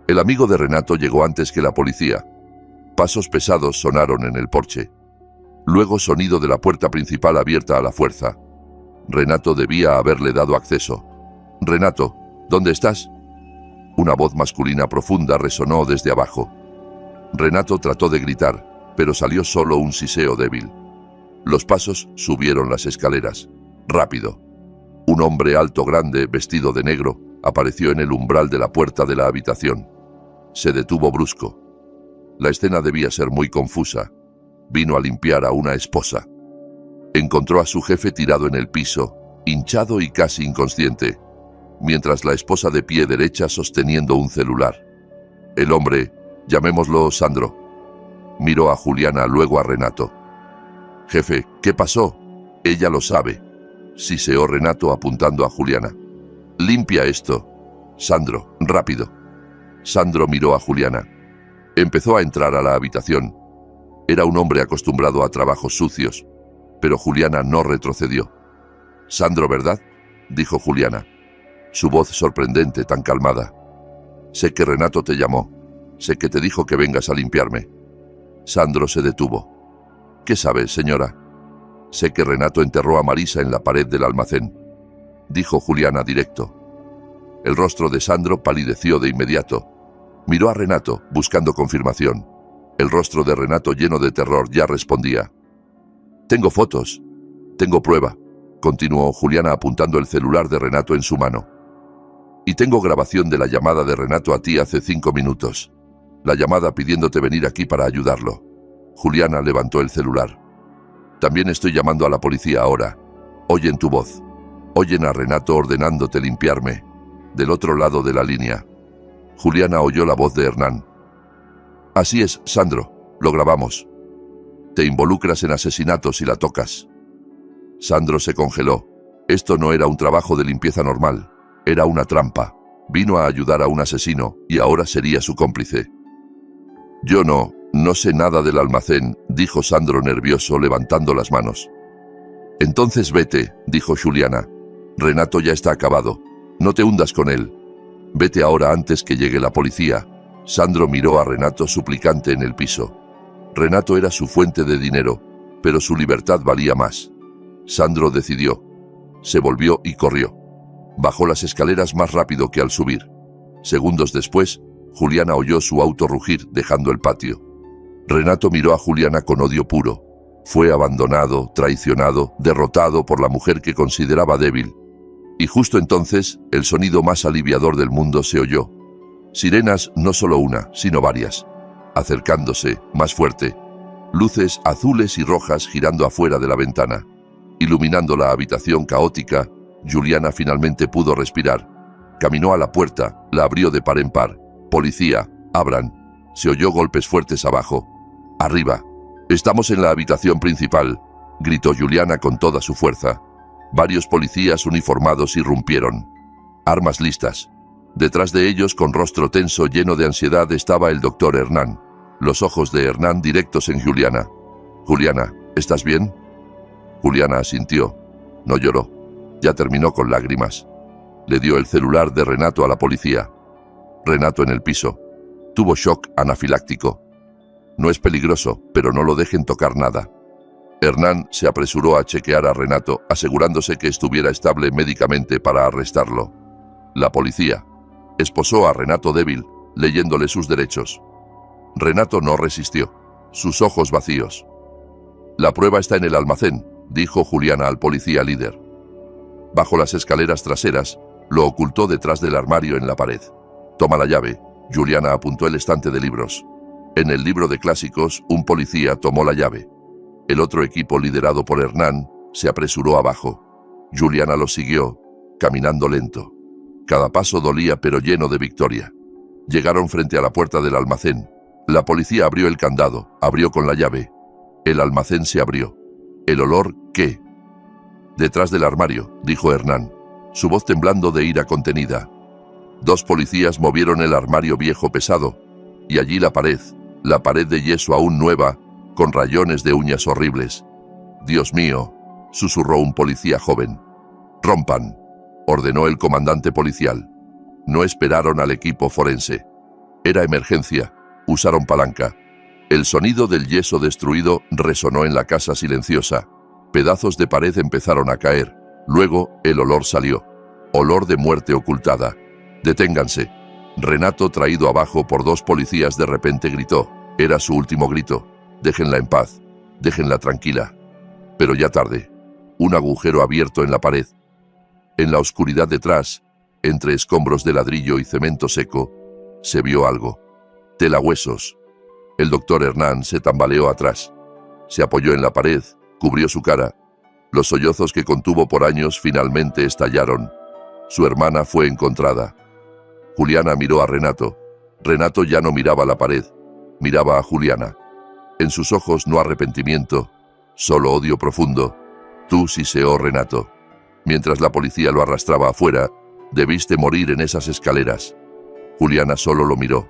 El amigo de Renato llegó antes que la policía. Pasos pesados sonaron en el porche. Luego sonido de la puerta principal abierta a la fuerza. Renato debía haberle dado acceso. «Renato, ¿dónde estás?». Una voz masculina profunda resonó desde abajo. Renato trató de gritar, pero salió solo un siseo débil. Los pasos subieron las escaleras. Rápido. Un hombre alto, grande, vestido de negro, apareció en el umbral de la puerta de la habitación. Se detuvo brusco. La escena debía ser muy confusa. Vino a limpiar a una esposa. Encontró a su jefe tirado en el piso, hinchado y casi inconsciente, mientras la esposa de pie derecha sosteniendo un celular. El hombre, llamémoslo Sandro, miró a Juliana, luego a Renato. «Jefe, ¿qué pasó?». «Ella lo sabe», siseó Renato apuntando a Juliana. «Limpia esto. Sandro, rápido». Sandro miró a Juliana. Empezó a entrar a la habitación. Era un hombre acostumbrado a trabajos sucios, pero Juliana no retrocedió. «Sandro, ¿verdad?», dijo Juliana. Su voz sorprendente, tan calmada. «Sé que Renato te llamó. Sé que te dijo que vengas a limpiarme». Sandro se detuvo. «¿Qué sabes, señora?». «Sé que Renato enterró a Marisa en la pared del almacén», dijo Juliana directo. El rostro de Sandro palideció de inmediato. Miró a Renato, buscando confirmación. El rostro de Renato, lleno de terror, ya respondía. «Tengo fotos. Tengo prueba», continuó Juliana apuntando el celular de Renato en su mano. «Y tengo grabación de la llamada de Renato a ti hace 5 minutos. La llamada pidiéndote venir aquí para ayudarlo». Juliana levantó el celular. «También estoy llamando a la policía ahora. Oyen tu voz. Oyen a Renato ordenándote limpiarme. Del otro lado de la línea». Juliana oyó la voz de Hernán. «Así es, Sandro. Lo grabamos. Te involucras en asesinatos si la tocas». Sandro se congeló. Esto no era un trabajo de limpieza normal. Era una trampa. Vino a ayudar a un asesino y ahora sería su cómplice. «Yo no sé nada del almacén», dijo Sandro nervioso, levantando las manos. «Entonces vete», dijo Juliana. «Renato ya está acabado. No te hundas con él. Vete ahora antes que llegue la policía». Sandro miró a Renato suplicante en el piso. Renato era su fuente de dinero, pero su libertad valía más. Sandro decidió. Se volvió y corrió. Bajó las escaleras más rápido que al subir. Segundos después, Juliana oyó su auto rugir, dejando el patio. Renato miró a Juliana con odio puro. Fue abandonado, traicionado, derrotado por la mujer que consideraba débil. Y justo entonces, el sonido más aliviador del mundo se oyó. Sirenas, no solo una, sino varias. Acercándose, más fuerte. Luces azules y rojas girando afuera de la ventana. Iluminando la habitación caótica, Juliana finalmente pudo respirar. Caminó a la puerta, la abrió de par en par. «Policía, abran». Se oyó golpes fuertes abajo. «Arriba». «Estamos en la habitación principal», gritó Juliana con toda su fuerza. Varios policías uniformados irrumpieron. Armas listas. Detrás de ellos, con rostro tenso, lleno de ansiedad, estaba el doctor Hernán. Los ojos de Hernán directos en Juliana. «Juliana, ¿estás bien?». Juliana asintió. No lloró. Ya terminó con lágrimas. Le dio el celular de Renato a la policía. Renato en el piso. Tuvo shock anafiláctico. «No es peligroso, pero no lo dejen tocar nada». Hernán se apresuró a chequear a Renato, asegurándose que estuviera estable médicamente para arrestarlo. La policía esposó a Renato débil, leyéndole sus derechos. Renato no resistió. Sus ojos vacíos. «La prueba está en el almacén», dijo Juliana al policía líder. Bajo las escaleras traseras, lo ocultó detrás del armario en la pared. «Toma la llave». Juliana apuntó el estante de libros. En el libro de clásicos, un policía tomó la llave. El otro equipo, liderado por Hernán, se apresuró abajo. Juliana lo siguió, caminando lento. Cada paso dolía, pero lleno de victoria. Llegaron frente a la puerta del almacén. La policía abrió el candado, abrió con la llave. El almacén se abrió. El olor, ¿qué? Detrás del armario, dijo Hernán, su voz temblando de ira contenida. 2 policías movieron el armario viejo pesado, y allí la pared de yeso aún nueva, con rayones de uñas horribles. Dios mío, susurró un policía joven. Rompan, ordenó el comandante policial. No esperaron al equipo forense. Era emergencia, usaron palanca. El sonido del yeso destruido resonó en la casa silenciosa. Pedazos de pared empezaron a caer. Luego, el olor salió. Olor de muerte ocultada. Deténganse. Renato, traído abajo por 2 policías, de repente gritó. Era su último grito. Déjenla en paz. Déjenla tranquila. Pero ya tarde. Un agujero abierto en la pared. En la oscuridad detrás, entre escombros de ladrillo y cemento seco, se vio algo. Telahuesos. El doctor Hernán se tambaleó atrás. Se apoyó en la pared, cubrió su cara. Los sollozos que contuvo por años finalmente estallaron. Su hermana fue encontrada. Juliana miró a Renato. Renato ya no miraba la pared, miraba a Juliana. En sus ojos no arrepentimiento, solo odio profundo. Tú, siseó Renato. Mientras la policía lo arrastraba afuera, debiste morir en esas escaleras. Juliana solo lo miró,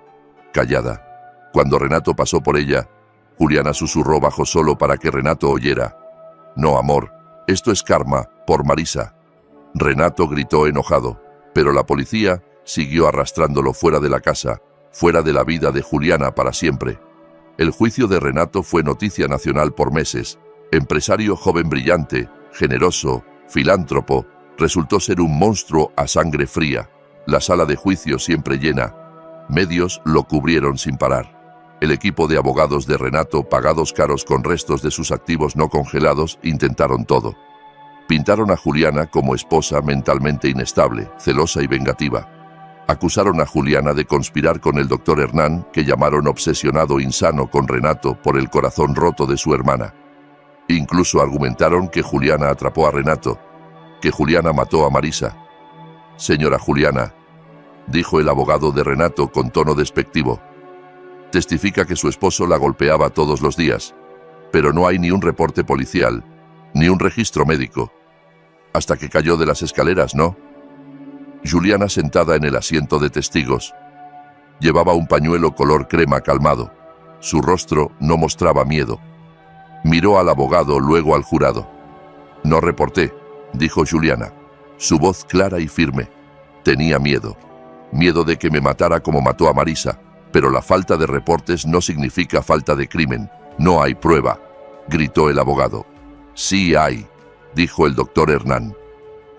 callada. Cuando Renato pasó por ella, Juliana susurró bajo solo para que Renato oyera. No, amor, esto es karma, por Marisa. Renato gritó enojado, pero la policía siguió arrastrándolo fuera de la casa, fuera de la vida de Juliana para siempre. El juicio de Renato fue noticia nacional por meses. Empresario joven brillante, generoso, filántropo, resultó ser un monstruo a sangre fría. La sala de juicio siempre llena. Medios lo cubrieron sin parar. El equipo de abogados de Renato, pagados caros con restos de sus activos no congelados, intentaron todo. Pintaron a Juliana como esposa mentalmente inestable, celosa y vengativa. Acusaron a Juliana de conspirar con el doctor Hernán, que llamaron obsesionado insano con Renato por el corazón roto de su hermana. Incluso argumentaron que Juliana atrapó a Renato, que Juliana mató a Marisa. Señora Juliana, dijo el abogado de Renato con tono despectivo, testifica que su esposo la golpeaba todos los días, pero no hay ni un reporte policial, ni un registro médico. Hasta que cayó de las escaleras, ¿no? Juliana, sentada en el asiento de testigos, llevaba un pañuelo color crema calmado. Su rostro no mostraba miedo. Miró al abogado, luego al jurado. No reporté, dijo Juliana, su voz clara y firme. Tenía miedo. Miedo de que me matara como mató a Marisa, pero la falta de reportes no significa falta de crimen. No hay prueba, gritó el abogado. Sí hay, dijo el doctor Hernán.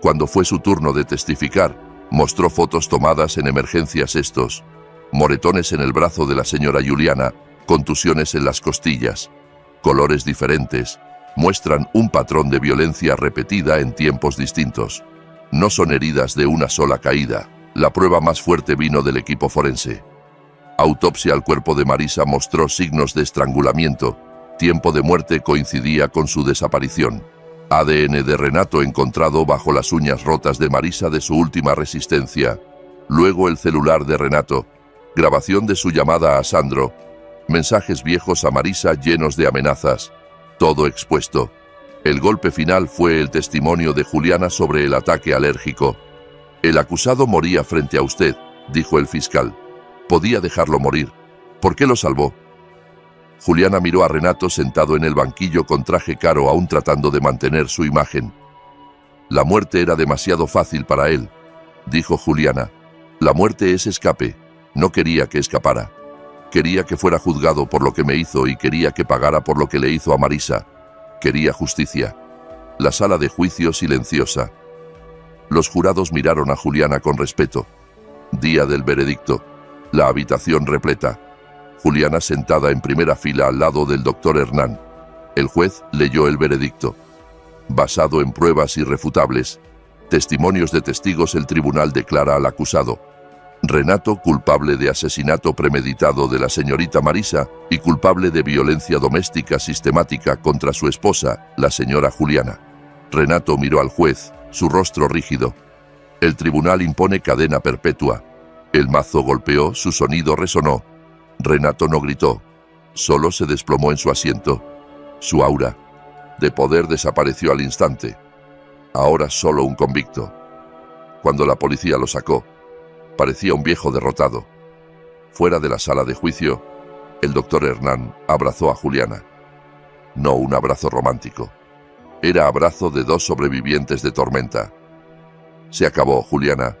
Cuando fue su turno de testificar, mostró fotos tomadas en emergencias estos. Moretones en el brazo de la señora Juliana, contusiones en las costillas. Colores diferentes, muestran un patrón de violencia repetida en tiempos distintos. No son heridas de una sola caída. La prueba más fuerte vino del equipo forense. Autopsia al cuerpo de Marisa mostró signos de estrangulamiento. Tiempo de muerte coincidía con su desaparición. ADN de Renato encontrado bajo las uñas rotas de Marisa de su última resistencia. Luego el celular de Renato. Grabación de su llamada a Sandro. Mensajes viejos a Marisa llenos de amenazas. Todo expuesto. El golpe final fue el testimonio de Juliana sobre el ataque alérgico. El acusado moría frente a usted, dijo el fiscal. Podía dejarlo morir. ¿Por qué lo salvó? Juliana miró a Renato sentado en el banquillo con traje caro, aún tratando de mantener su imagen. La muerte era demasiado fácil para él, dijo Juliana. La muerte es escape. No quería que escapara. Quería que fuera juzgado por lo que me hizo y quería que pagara por lo que le hizo a Marisa. Quería justicia. La sala de juicio silenciosa. Los jurados miraron a Juliana con respeto. Día del veredicto. La habitación repleta. Juliana sentada en primera fila al lado del doctor Hernán. El juez leyó el veredicto. Basado en pruebas irrefutables, testimonios de testigos, el tribunal declara al acusado Renato culpable de asesinato premeditado de la señorita Marisa y culpable de violencia doméstica sistemática contra su esposa, la señora Juliana. Renato miró al juez, su rostro rígido. El tribunal impone cadena perpetua. El mazo golpeó, su sonido resonó. Renato no gritó, solo se desplomó en su asiento. Su aura de poder desapareció al instante. Ahora solo un convicto. Cuando la policía lo sacó, parecía un viejo derrotado. Fuera de la sala de juicio, el doctor Hernán abrazó a Juliana. No un abrazo romántico. Era abrazo de dos sobrevivientes de tormenta. Se acabó, Juliana,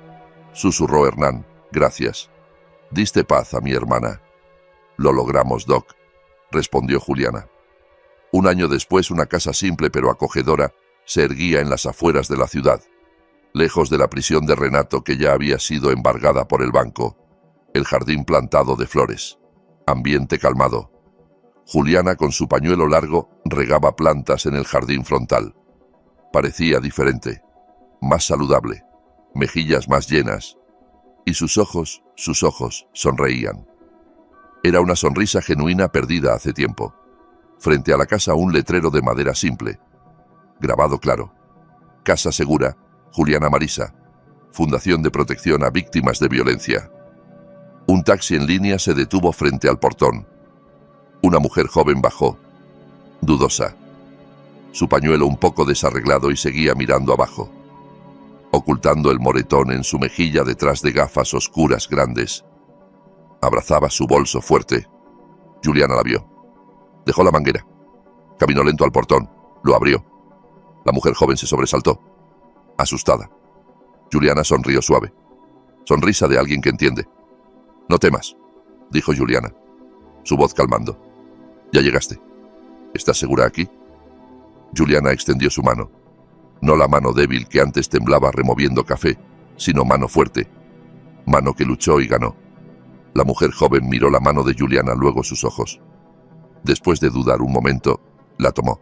susurró Hernán. Gracias. Diste paz a mi hermana. Lo logramos, Doc, respondió Juliana. Un año después, una casa simple pero acogedora se erguía en las afueras de la ciudad, lejos de la prisión de Renato que ya había sido embargada por el banco, el jardín plantado de flores, ambiente calmado. Juliana, con su pañuelo largo, regaba plantas en el jardín frontal. Parecía diferente, más saludable, mejillas más llenas, y sus ojos sonreían. Era una sonrisa genuina perdida hace tiempo. Frente a la casa un letrero de madera simple, grabado claro: Casa Segura, Juliana Marisa, Fundación de Protección a Víctimas de Violencia. Un taxi en línea se detuvo frente al portón. Una mujer joven bajó, dudosa, su pañuelo un poco desarreglado, y seguía mirando abajo, ocultando el moretón en su mejilla detrás de gafas oscuras grandes. Abrazaba su bolso fuerte. Juliana la vio. Dejó la manguera. Caminó lento al portón. Lo abrió. La mujer joven se sobresaltó, asustada. Juliana sonrió suave. Sonrisa de alguien que entiende. No temas, dijo Juliana, su voz calmando. Ya llegaste. ¿Estás segura aquí? Juliana extendió su mano. No la mano débil que antes temblaba removiendo café, sino mano fuerte. Mano que luchó y ganó. La mujer joven miró la mano de Juliana, luego sus ojos. Después de dudar un momento, la tomó.